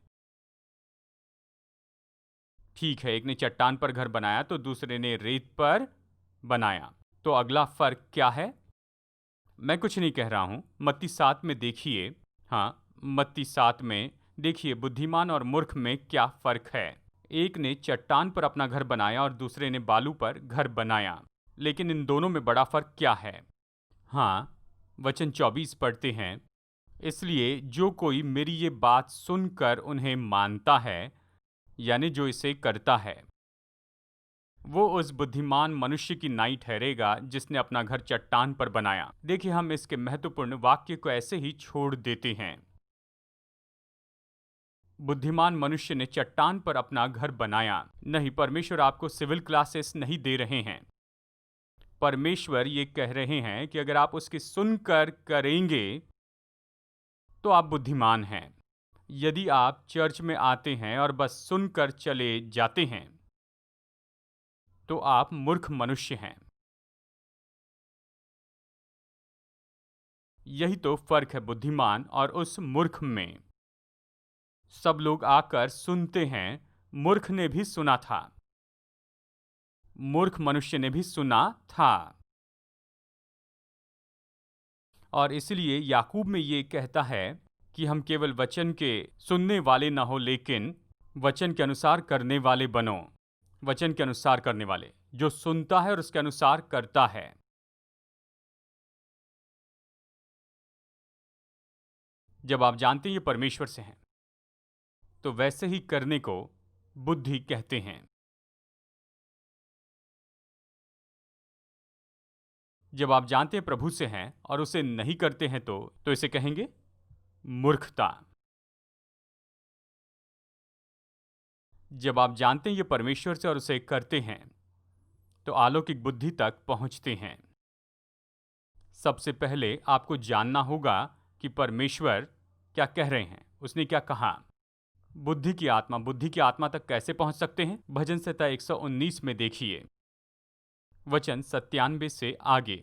ठीक है, एक ने चट्टान पर घर बनाया तो दूसरे ने रेत पर बनाया। तो अगला फर्क क्या है? मैं कुछ नहीं कह रहा हूं, मत्ती 7 में देखिए। हाँ, मत्ती 7 में देखिए बुद्धिमान और मूर्ख में क्या फर्क है। एक ने चट्टान पर अपना घर बनाया और दूसरे ने बालू पर घर बनाया, लेकिन इन दोनों में बड़ा फर्क क्या है? हाँ, वचन 24 पढ़ते हैं, इसलिए जो कोई मेरी ये बात सुनकर उन्हें मानता है, यानी जो इसे करता है, वो उस बुद्धिमान मनुष्य की नाई ठहरेगा जिसने अपना घर चट्टान पर बनाया। देखिए, हम इसके महत्वपूर्ण वाक्य को ऐसे ही छोड़ देते हैं। बुद्धिमान मनुष्य ने चट्टान पर अपना घर बनाया। नहीं, परमेश्वर आपको सिविल क्लासेस नहीं दे रहे हैं। परमेश्वर ये कह रहे हैं कि अगर आप उसकी सुनकर करेंगे तो आप बुद्धिमान हैं। यदि आप चर्च में आते हैं और बस सुनकर चले जाते हैं तो आप मूर्ख मनुष्य हैं। यही तो फर्क है बुद्धिमान और उस मूर्ख में। सब लोग आकर सुनते हैं, मूर्ख ने भी सुना था, मूर्ख मनुष्य ने भी सुना था। और इसलिए याकूब में ये कहता है कि हम केवल वचन के सुनने वाले ना हो, लेकिन वचन के अनुसार करने वाले बनो। वचन के अनुसार करने वाले, जो सुनता है और उसके अनुसार करता है। जब आप जानते हैं ये परमेश्वर से हैं, तो वैसे ही करने को बुद्धि कहते हैं। जब आप जानते हैं प्रभु से हैं और उसे नहीं करते हैं तो इसे कहेंगे मूर्खता। जब आप जानते हैं ये परमेश्वर से और उसे करते हैं तो अलौकिक बुद्धि तक पहुंचते हैं। सबसे पहले आपको जानना होगा कि परमेश्वर क्या कह रहे हैं, उसने क्या कहा। बुद्धि की आत्मा तक कैसे पहुंच सकते हैं? भजन संहिता 119 में देखिए, वचन 97 से आगे।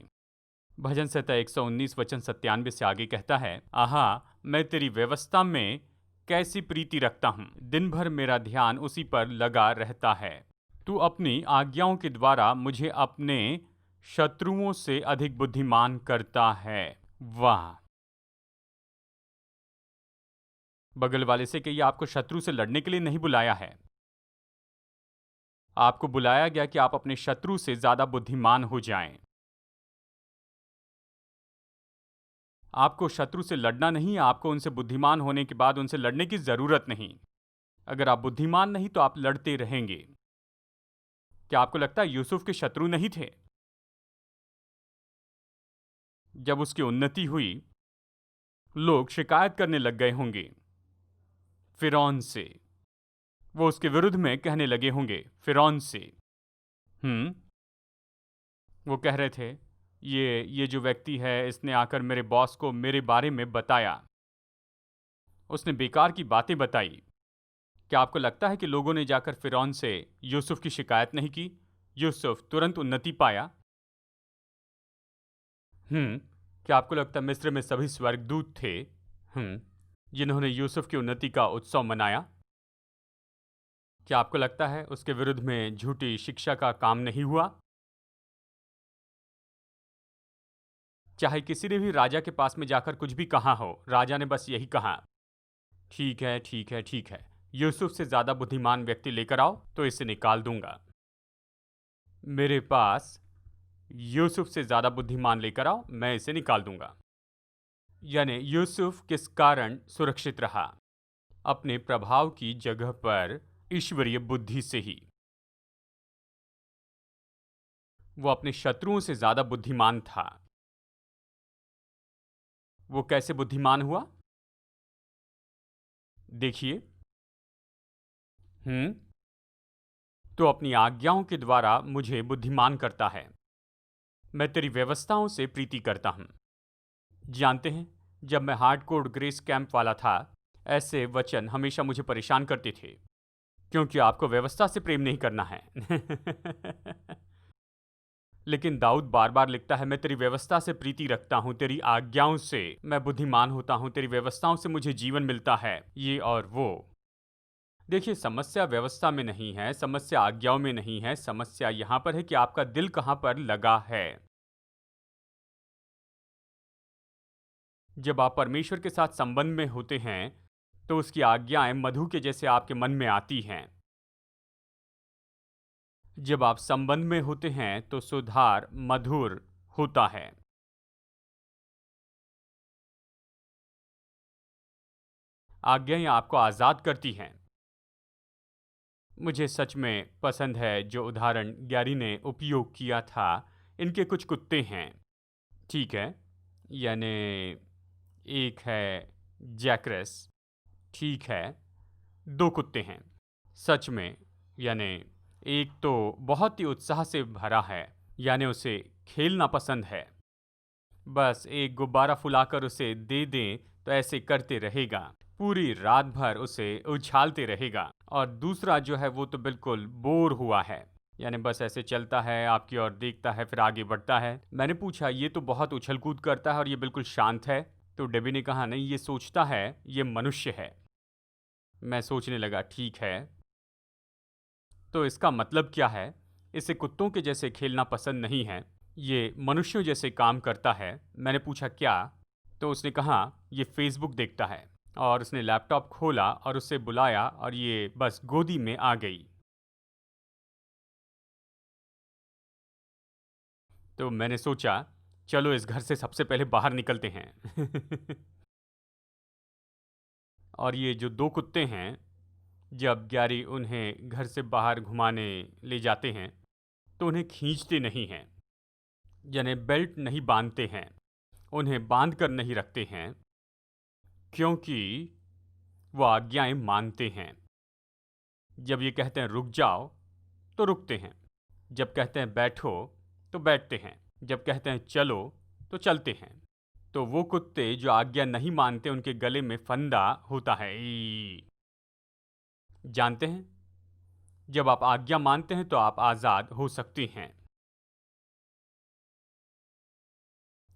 भजन संहिता 119 वचन 97 से आगे कहता है, आहा, मैं तेरी व्यवस्था में कैसी प्रीति रखता हूँ, दिन भर मेरा ध्यान उसी पर लगा रहता है। तू अपनी आज्ञाओं के द्वारा मुझे अपने शत्रुओं से अधिक बुद्धिमान करता है। वाह! बगल वाले से कहिए, आपको शत्रु से लड़ने के लिए नहीं बुलाया है, आपको बुलाया गया कि आप अपने शत्रु से ज्यादा बुद्धिमान हो जाएं। आपको शत्रु से लड़ना नहीं, आपको उनसे बुद्धिमान होने के बाद उनसे लड़ने की जरूरत नहीं। अगर आप बुद्धिमान नहीं तो आप लड़ते रहेंगे। क्या आपको लगता है यूसुफ के शत्रु नहीं थे? जब उसकी उन्नति हुई, लोग शिकायत करने लग गए होंगे फिरौन से, वो उसके विरुद्ध में कहने लगे होंगे फिरौन से। वो कह रहे थे, ये जो व्यक्ति है इसने आकर मेरे बॉस को मेरे बारे में बताया, उसने बेकार की बातें बताई। क्या आपको लगता है कि लोगों ने जाकर फिरौन से यूसुफ की शिकायत नहीं की? यूसुफ तुरंत उन्नति पाया। क्या आपको लगता है मिस्र में सभी स्वर्गदूत थे जिन्होंने यूसुफ की उन्नति का उत्सव मनाया? क्या आपको लगता है उसके विरुद्ध में झूठी शिक्षा का काम नहीं हुआ? चाहे किसी ने भी राजा के पास में जाकर कुछ भी कहा हो, राजा ने बस यही कहा, ठीक है ठीक है ठीक है, यूसुफ से ज्यादा बुद्धिमान व्यक्ति लेकर आओ तो इसे निकाल दूंगा। मेरे पास यूसुफ से ज्यादा बुद्धिमान लेकर आओ, मैं इसे निकाल दूंगा। यानी यूसुफ किस कारण सुरक्षित रहा? अपने प्रभाव की जगह पर ईश्वरीय बुद्धि से ही। वो अपने शत्रुओं से ज्यादा बुद्धिमान था। वो कैसे बुद्धिमान हुआ? देखिए। हम्म। तो अपनी आज्ञाओं के द्वारा मुझे बुद्धिमान करता है। मैं तेरी व्यवस्थाओं से प्रीति करता हूं। जानते हैं, जब मैं हार्डकोर ग्रेस कैंप वाला था, ऐसे वचन हमेशा मुझे परेशान करते थे, क्योंकि आपको व्यवस्था से प्रेम नहीं करना है। लेकिन दाऊद बार बार लिखता है, मैं तेरी व्यवस्था से प्रीति रखता हूँ, तेरी आज्ञाओं से मैं बुद्धिमान होता हूँ, तेरी व्यवस्थाओं से मुझे जीवन मिलता है, ये और वो। देखिए, समस्या व्यवस्था में नहीं है, समस्या आज्ञाओं में नहीं है, समस्या यहाँ पर है कि आपका दिल कहाँ पर लगा है। जब आप परमेश्वर के साथ संबंध में होते हैं तो उसकी आज्ञाएं मधु के जैसे आपके मन में आती हैं। जब आप संबंध में होते हैं तो सुधार मधुर होता है। आज्ञाएं आपको आजाद करती हैं। मुझे सच में पसंद है जो उदाहरण गैरी ने उपयोग किया था। इनके कुछ कुत्ते हैं, ठीक है, यानी एक है जैकरस, ठीक है, दो कुत्ते हैं। सच में, यानी एक तो बहुत ही उत्साह से भरा है, यानी उसे खेलना पसंद है, बस एक गुब्बारा फुलाकर उसे दे दें तो ऐसे करते रहेगा, पूरी रात भर उसे उछालते रहेगा। और दूसरा जो है वो तो बिल्कुल बोर हुआ है, यानी बस ऐसे चलता है, आपकी ओर देखता है, फिर आगे बढ़ता है। मैंने पूछा, ये तो बहुत उछल कूद करता है और ये बिल्कुल शांत है। तो डेबी ने कहा, नहीं, ये सोचता है ये मनुष्य है। मैं सोचने लगा, ठीक है, तो इसका मतलब क्या है? इसे कुत्तों के जैसे खेलना पसंद नहीं है, ये मनुष्यों जैसे काम करता है। मैंने पूछा क्या? तो उसने कहा ये फेसबुक देखता है, और उसने लैपटॉप खोला और उसे बुलाया और ये बस गोदी में आ गई। तो मैंने सोचा, चलो इस घर से सबसे पहले बाहर निकलते हैं। और ये जो दो कुत्ते हैं, जब ग्यारी उन्हें घर से बाहर घुमाने ले जाते हैं तो उन्हें खींचते नहीं हैं, यानी बेल्ट नहीं बांधते हैं, उन्हें बांध कर नहीं रखते हैं, क्योंकि वो आज्ञाएं मानते हैं। जब ये कहते हैं रुक जाओ तो रुकते हैं, जब कहते हैं बैठो तो बैठते हैं, जब कहते हैं चलो तो चलते हैं। तो वो कुत्ते जो आज्ञा नहीं मानते, उनके गले में फंदा होता है, ई। जानते हैं, जब आप आज्ञा मानते हैं तो आप आजाद हो सकते हैं।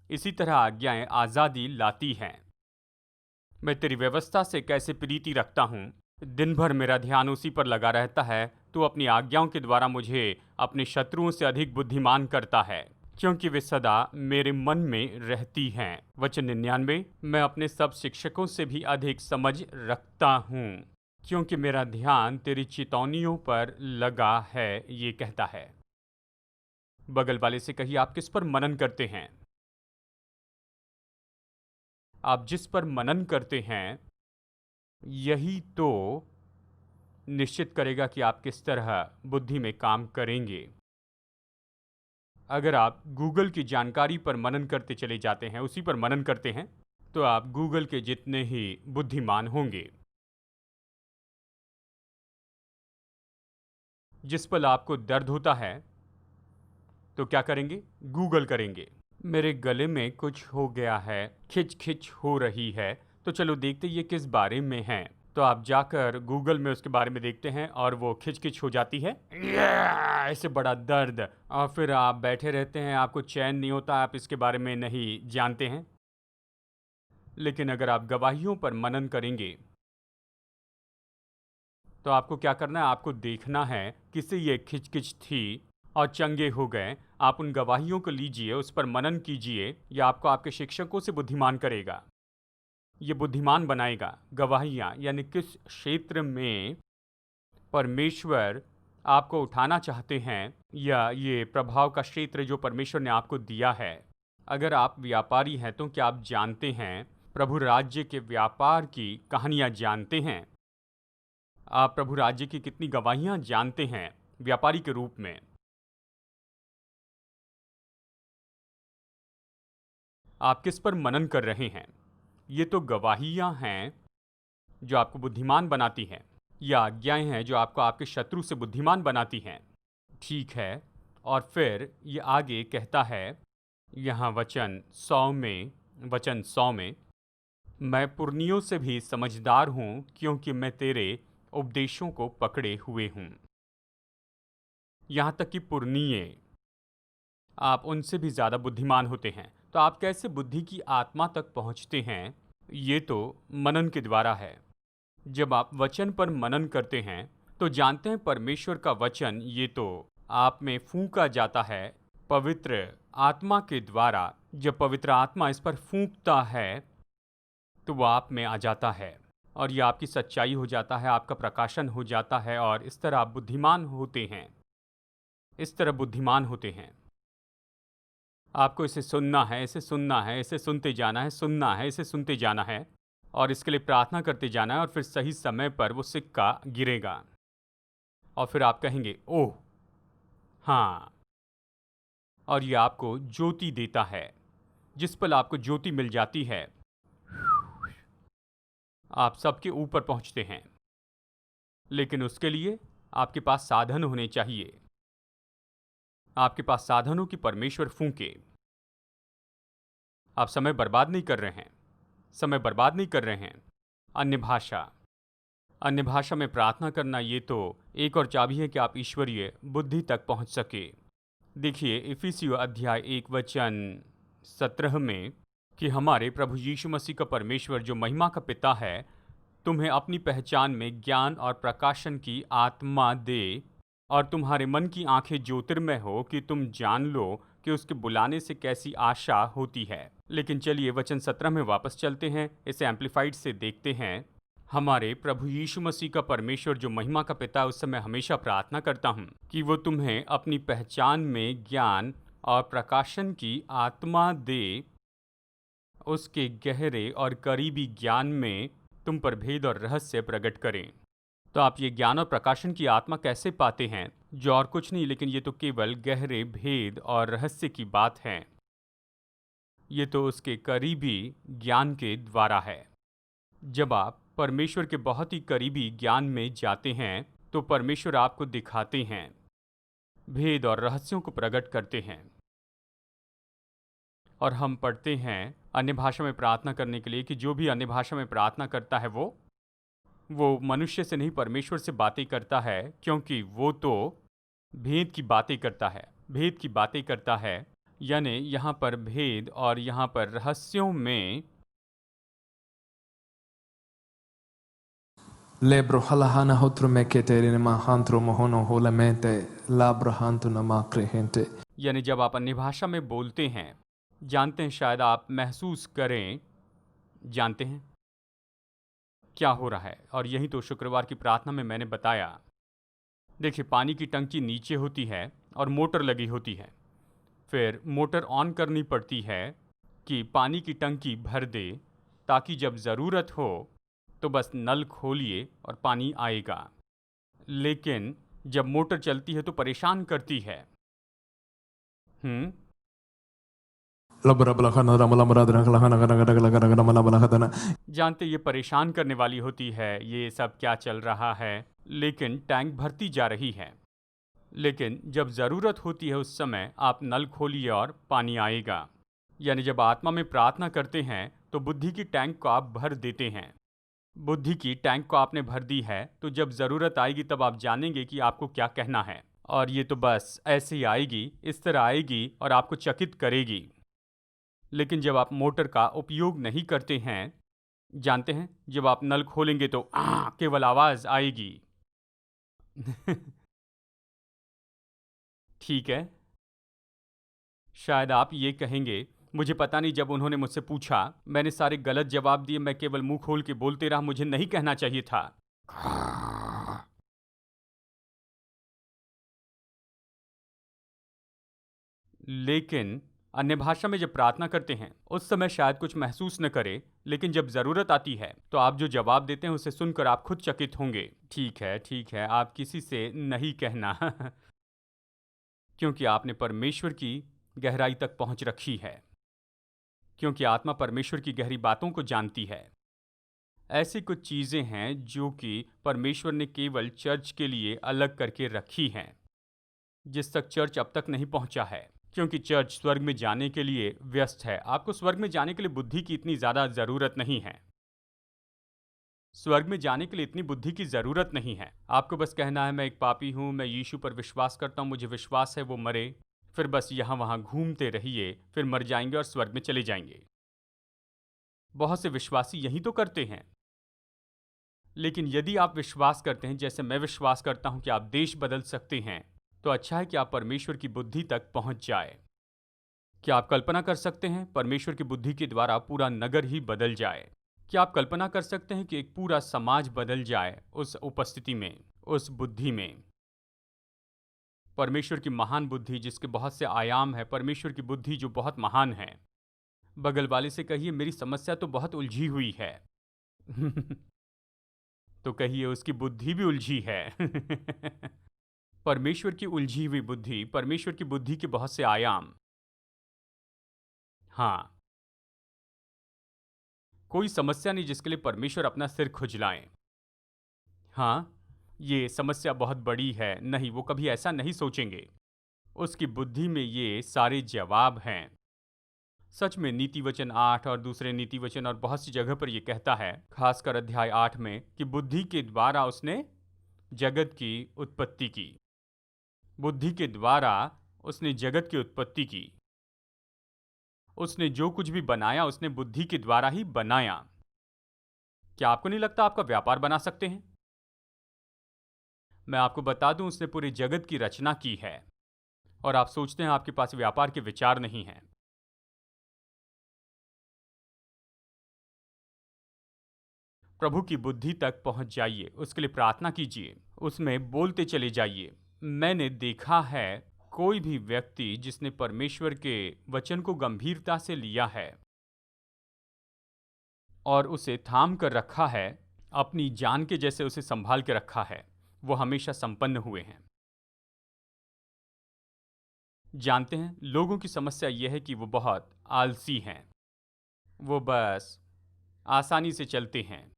इसी तरह आज्ञाएं आजादी लाती हैं। मैं तेरी व्यवस्था से कैसे प्रीति रखता हूँ, दिन भर मेरा ध्यान उसी पर लगा रहता है। तू अपनी आज्ञाओं के द्वारा मुझे अपने शत्रुओं से अधिक बुद्धिमान करता है, क्योंकि वे सदा मेरे मन में रहती हैं। वचन 99, मैं अपने सब शिक्षकों से भी अधिक समझ रखता हूँ, क्योंकि मेरा ध्यान तेरी चितौनियों पर लगा है, ये कहता है। बगल वाले से कहिए, आप किस पर मनन करते हैं? आप जिस पर मनन करते हैं यही तो निश्चित करेगा कि आप किस तरह बुद्धि में काम करेंगे। अगर आप गूगल की जानकारी पर मनन करते चले जाते हैं, उसी पर मनन करते हैं, तो आप गूगल के जितने ही बुद्धिमान होंगे। जिस पल आपको दर्द होता है तो क्या करेंगे? गूगल करेंगे। मेरे गले में कुछ हो गया है, खिच खिच हो रही है, तो चलो देखते ये किस बारे में है। तो आप जाकर गूगल में उसके बारे में देखते हैं और वो खिच खिच हो जाती है, ऐसे बड़ा दर्द, और फिर आप बैठे रहते हैं, आपको चैन नहीं होता, आप इसके बारे में नहीं जानते हैं। लेकिन अगर आप गवाहियों पर मनन करेंगे तो आपको क्या करना है? आपको देखना है किससे ये खिचखिच थी और चंगे हो गए। आप उन गवाहियों को लीजिए, उस पर मनन कीजिए, या आपको आपके शिक्षकों से बुद्धिमान करेगा, ये बुद्धिमान बनाएगा। गवाहियाँ, यानी किस क्षेत्र में परमेश्वर आपको उठाना चाहते हैं, या ये प्रभाव का क्षेत्र जो परमेश्वर ने आपको दिया है। अगर आप व्यापारी हैं तो क्या आप जानते हैं, प्रभु राज्य के व्यापार की कहानियां जानते हैं? आप प्रभु राज्य की कितनी गवाहियां जानते हैं व्यापारी के रूप में? आप किस पर मनन कर रहे हैं? ये तो गवाहियां हैं जो आपको बुद्धिमान बनाती हैं, या आज्ञाएं हैं जो आपको आपके शत्रु से बुद्धिमान बनाती हैं। ठीक है, और फिर ये आगे कहता है यहाँ वचन 100 में, मैं पुरनियों से भी समझदार हूँ क्योंकि मैं तेरे उपदेशों को पकड़े हुए हूँ। यहाँ तक कि पुरनिये, आप उनसे भी ज़्यादा बुद्धिमान होते हैं। तो आप कैसे बुद्धि की आत्मा तक पहुँचते हैं? ये तो मनन के द्वारा है। जब आप वचन पर मनन करते हैं तो जानते हैं परमेश्वर का वचन ये तो आप में फूंका जाता है पवित्र आत्मा के द्वारा। जब पवित्र आत्मा इस पर फूंकता है तो वो आप में आ जाता है और ये आपकी सच्चाई हो जाता है, आपका प्रकाशन हो जाता है, और इस तरह आप बुद्धिमान होते हैं। इस तरह बुद्धिमान होते हैं। आपको इसे सुनना है, इसे सुनना है, इसे सुनते जाना है, सुनना है, इसे सुनते जाना है, और इसके लिए प्रार्थना करते जाना है, और फिर सही समय पर वो सिक्का गिरेगा और फिर आप कहेंगे ओह हाँ, और ये आपको ज्योति देता है। जिस पल आपको ज्योति मिल जाती है आप सबके ऊपर पहुंचते हैं, लेकिन उसके लिए आपके पास साधन होने चाहिए। आपके पास साधनों की परमेश्वर फूंके। आप समय बर्बाद नहीं कर रहे हैं, समय बर्बाद नहीं कर रहे हैं। अन्य भाषा में प्रार्थना करना ये तो एक और चाबी है कि आप ईश्वरीय बुद्धि तक पहुंच सके। देखिए इफिसियों अध्याय 1 वचन 17 में कि हमारे प्रभु यीशु मसीह का परमेश्वर जो महिमा का पिता है तुम्हें अपनी पहचान में ज्ञान और प्रकाशन की आत्मा दे, और तुम्हारे मन की आंखें ज्योतिर्मय हो कि तुम जान लो कि उसके बुलाने से कैसी आशा होती है। लेकिन चलिए वचन 17 में वापस चलते हैं, इसे एम्पलीफाइड से देखते हैं। हमारे प्रभु यीशु मसीह का परमेश्वर जो महिमा का पिता, उससे मैं हमेशा प्रार्थना करता हूँ कि वो तुम्हें अपनी पहचान में ज्ञान और प्रकाशन की आत्मा दे, उसके गहरे और करीबी ज्ञान में तुम पर भेद और रहस्य प्रकट करें। तो आप ये ज्ञान और प्रकाशन की आत्मा कैसे पाते हैं? जो और कुछ नहीं, लेकिन ये तो केवल गहरे भेद और रहस्य की बात है। ये तो उसके करीबी ज्ञान के द्वारा है। जब आप परमेश्वर के बहुत ही करीबी ज्ञान में जाते हैं तो परमेश्वर आपको दिखाते हैं, भेद और रहस्यों को प्रकट करते हैं। और हम पढ़ते हैं अन्य भाषा में प्रार्थना करने के लिए कि जो भी अन्य भाषा में प्रार्थना करता है वो मनुष्य से नहीं परमेश्वर से बातें करता है, क्योंकि वो तो भेद की बातें करता है। भेद की बातें करता है यानी यहाँ पर भेद और यहाँ पर रहस्यों में
Lebro halahana hotro meketere mahantro mohono holamente labrahantu namakrehente.
यानी जब आप अन्य भाषा में बोलते हैं, जानते हैं, शायद आप महसूस करें, जानते हैं क्या हो रहा है। और यही तो शुक्रवार की प्रार्थना में मैंने बताया। देखिए पानी की टंकी नीचे होती है और मोटर लगी होती है। फिर मोटर ऑन करनी पड़ती है कि पानी की टंकी भर दे, ताकि जब ज़रूरत हो तो बस नल खोलिए और पानी आएगा। लेकिन जब मोटर चलती है तो परेशान करती है। जानते ये परेशान करने वाली होती है, ये सब क्या चल रहा है। लेकिन टैंक भरती जा रही है। लेकिन जब ज़रूरत होती है उस समय आप नल खोलिए और पानी आएगा। यानी जब आत्मा में प्रार्थना करते हैं तो बुद्धि की टैंक को आप भर देते हैं। बुद्धि की टैंक को आपने भर दी है, तो जब ज़रूरत आएगी तब आप जानेंगे कि आपको क्या कहना है। और ये तो बस ऐसे ही आएगी, इस तरह आएगी और आपको चकित करेगी। लेकिन जब आप मोटर का उपयोग नहीं करते हैं, जानते हैं, जब आप नल खोलेंगे तो केवल आवाज़ आएगी। ठीक है, शायद आप ये कहेंगे, मुझे पता नहीं, जब उन्होंने मुझसे पूछा मैंने सारे गलत जवाब दिए, मैं केवल मुंह खोल के बोलते रहा, मुझे नहीं कहना चाहिए था। लेकिन अन्य भाषा में जब प्रार्थना करते हैं उस समय शायद कुछ महसूस न करें, लेकिन जब ज़रूरत आती है तो आप जो जवाब देते हैं उसे सुनकर आप खुद चकित होंगे। ठीक है, आप किसी से नहीं कहना क्योंकि आपने परमेश्वर की गहराई तक पहुंच रखी है, क्योंकि आत्मा परमेश्वर की गहरी बातों को जानती है। ऐसी कुछ चीज़ें हैं जो कि परमेश्वर ने केवल चर्च के लिए अलग करके रखी हैं, जिस तक चर्च अब तक नहीं पहुंचा है, क्योंकि चर्च स्वर्ग में जाने के लिए व्यस्त है। आपको स्वर्ग में जाने के लिए बुद्धि की इतनी ज़्यादा ज़रूरत नहीं है। स्वर्ग में जाने के लिए इतनी बुद्धि की ज़रूरत नहीं है। आपको बस कहना है मैं एक पापी हूँ, मैं यीशु पर विश्वास करता हूँ, मुझे विश्वास है वो मरे, फिर बस यहाँ वहाँ घूमते रहिए, फिर मर जाएंगे और स्वर्ग में चले जाएंगे। बहुत से विश्वासी यही तो करते हैं। लेकिन यदि आप विश्वास करते हैं, जैसे मैं विश्वास करता हूँ कि आप देश बदल सकते हैं, तो अच्छा है कि आप परमेश्वर की बुद्धि तक पहुँच जाए। क्या आप कल्पना कर सकते हैं परमेश्वर की बुद्धि के द्वारा पूरा नगर ही बदल जाए? क्या आप कल्पना कर सकते हैं कि एक पूरा समाज बदल जाए उस उपस्थिति में, उस बुद्धि में? परमेश्वर की महान बुद्धि जिसके बहुत से आयाम है, परमेश्वर की बुद्धि जो बहुत महान है। बगल वाले से कहिए मेरी समस्या तो बहुत उलझी हुई है तो कहिए उसकी बुद्धि भी उलझी है परमेश्वर की उलझी हुई बुद्धि, परमेश्वर की बुद्धि के बहुत से आयाम। हाँ, कोई समस्या नहीं जिसके लिए परमेश्वर अपना सिर खुजलाएं। हाँ, ये समस्या बहुत बड़ी है, नहीं, वो कभी ऐसा नहीं सोचेंगे। उसकी बुद्धि में ये सारे जवाब हैं। सच में नीति वचन 8 और दूसरे नीति वचन और बहुत सी जगह पर यह कहता है, खासकर अध्याय 8 में, कि बुद्धि के द्वारा उसने जगत की उत्पत्ति की। बुद्धि के द्वारा उसने जगत की उत्पत्ति की। उसने जो कुछ भी बनाया उसने बुद्धि के द्वारा ही बनाया। क्या आपको नहीं लगता आपका व्यापार बना सकते हैं? मैं आपको बता दूं, उसने पूरे जगत की रचना की है और आप सोचते हैं आपके पास व्यापार के विचार नहीं हैं। प्रभु की बुद्धि तक पहुंच जाइए, उसके लिए प्रार्थना कीजिए, उसमें बोलते चले जाइए। मैंने देखा है कोई भी व्यक्ति जिसने परमेश्वर के वचन को गंभीरता से लिया है और उसे थाम कर रखा है, अपनी जान के जैसे उसे संभाल के रखा है, वो हमेशा संपन्न हुए हैं। जानते हैं, लोगों की समस्या यह है कि वो बहुत आलसी हैं। वो बस आसानी से चलते हैं।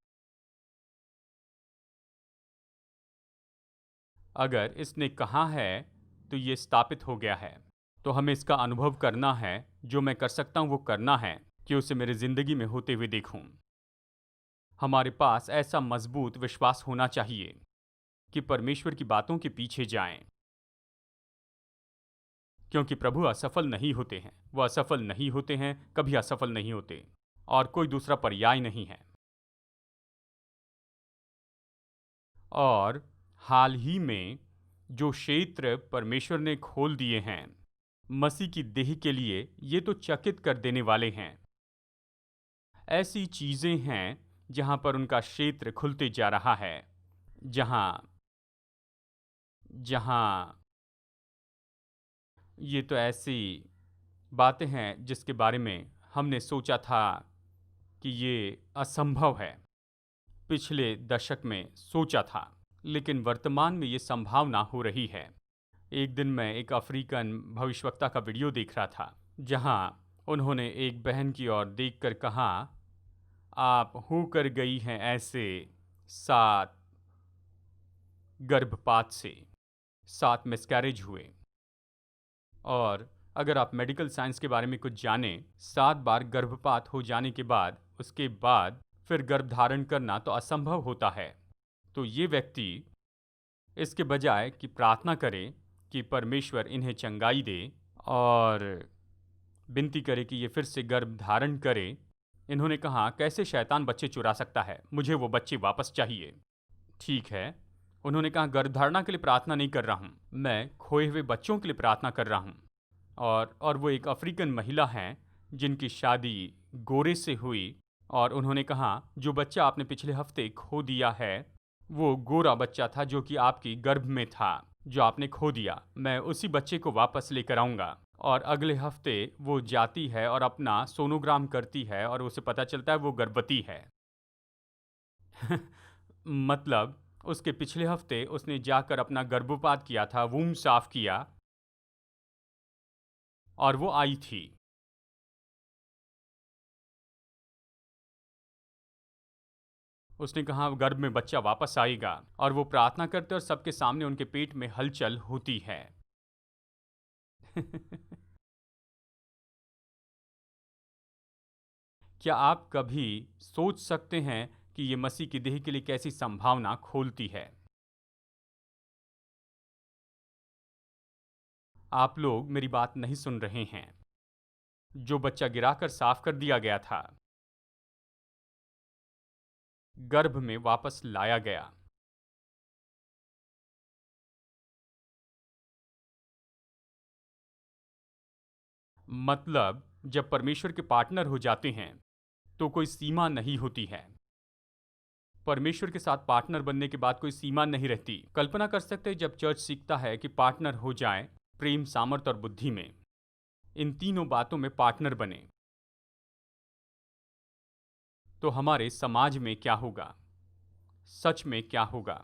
अगर इसने कहा है तो ये स्थापित हो गया है, तो हमें इसका अनुभव करना है। जो मैं कर सकता हूँ वो करना है कि उसे मेरी ज़िंदगी में होते हुए देखूं। हमारे पास ऐसा मजबूत विश्वास होना चाहिए कि परमेश्वर की बातों के पीछे जाएं, क्योंकि प्रभु असफल नहीं होते हैं। वो असफल नहीं होते हैं, कभी असफल नहीं होते, और कोई दूसरा पर्याय नहीं है। और हाल ही में जो क्षेत्र परमेश्वर ने खोल दिए हैं मसीह की देह के लिए, ये तो चकित कर देने वाले हैं। ऐसी चीज़ें हैं जहाँ पर उनका क्षेत्र खुलते जा रहा है, जहाँ जहाँ ये तो ऐसी बातें हैं जिसके बारे में हमने सोचा था कि ये असंभव है, पिछले दशक में सोचा था, लेकिन वर्तमान में ये संभावना हो रही है। एक दिन मैं एक अफ्रीकन भविष्यवक्ता का वीडियो देख रहा था, जहाँ उन्होंने एक बहन की ओर देखकर कहा, आप होकर गई हैं ऐसे 7 गर्भपात से, 7 मिसकैरेज हुए। और अगर आप मेडिकल साइंस के बारे में कुछ जानें, 7 बार गर्भपात हो जाने के बाद उसके बाद फिर गर्भधारण करना तो असंभव होता है। तो ये व्यक्ति इसके बजाय कि प्रार्थना करे कि परमेश्वर इन्हें चंगाई दे और विनती करे कि ये फिर से गर्भ धारण करे, इन्होंने कहा कैसे शैतान बच्चे चुरा सकता है, मुझे वो बच्चे वापस चाहिए। ठीक है, उन्होंने कहा गर्भधारणा के लिए प्रार्थना नहीं कर रहा हूँ, मैं खोए हुए बच्चों के लिए प्रार्थना कर रहा हूँ। और वो एक अफ्रीकन महिला हैं जिनकी शादी गोरे से हुई, और उन्होंने कहा जो बच्चा आपने पिछले हफ्ते खो दिया है वो गोरा बच्चा था जो कि आपकी गर्भ में था, जो आपने खो दिया। मैं उसी बच्चे को वापस लेकर आऊँगा और अगले हफ्ते वो जाती है और अपना सोनोग्राम करती है और उसे पता चलता है वो गर्भवती है। मतलब उसके पिछले हफ्ते उसने जाकर अपना गर्भपात किया था, वूम साफ किया और वो आई थी। उसने कहा गर्भ में बच्चा वापस आएगा और वो प्रार्थना करते और सबके सामने उनके पेट में हलचल होती है। क्या आप कभी सोच सकते हैं कि ये मसीह की देह के लिए कैसी संभावना खोलती है? आप लोग मेरी बात नहीं सुन रहे हैं। जो बच्चा गिराकर साफ कर दिया गया था, गर्भ में वापस लाया गया। मतलब जब परमेश्वर के पार्टनर हो जाते हैं तो कोई सीमा नहीं होती है। परमेश्वर के साथ पार्टनर बनने के बाद कोई सीमा नहीं रहती। कल्पना कर सकते हैं जब चर्च सीखता है कि पार्टनर हो जाए प्रेम, सामर्थ और बुद्धि में, इन तीनों बातों में पार्टनर बने, तो हमारे समाज में क्या होगा? सच में क्या होगा?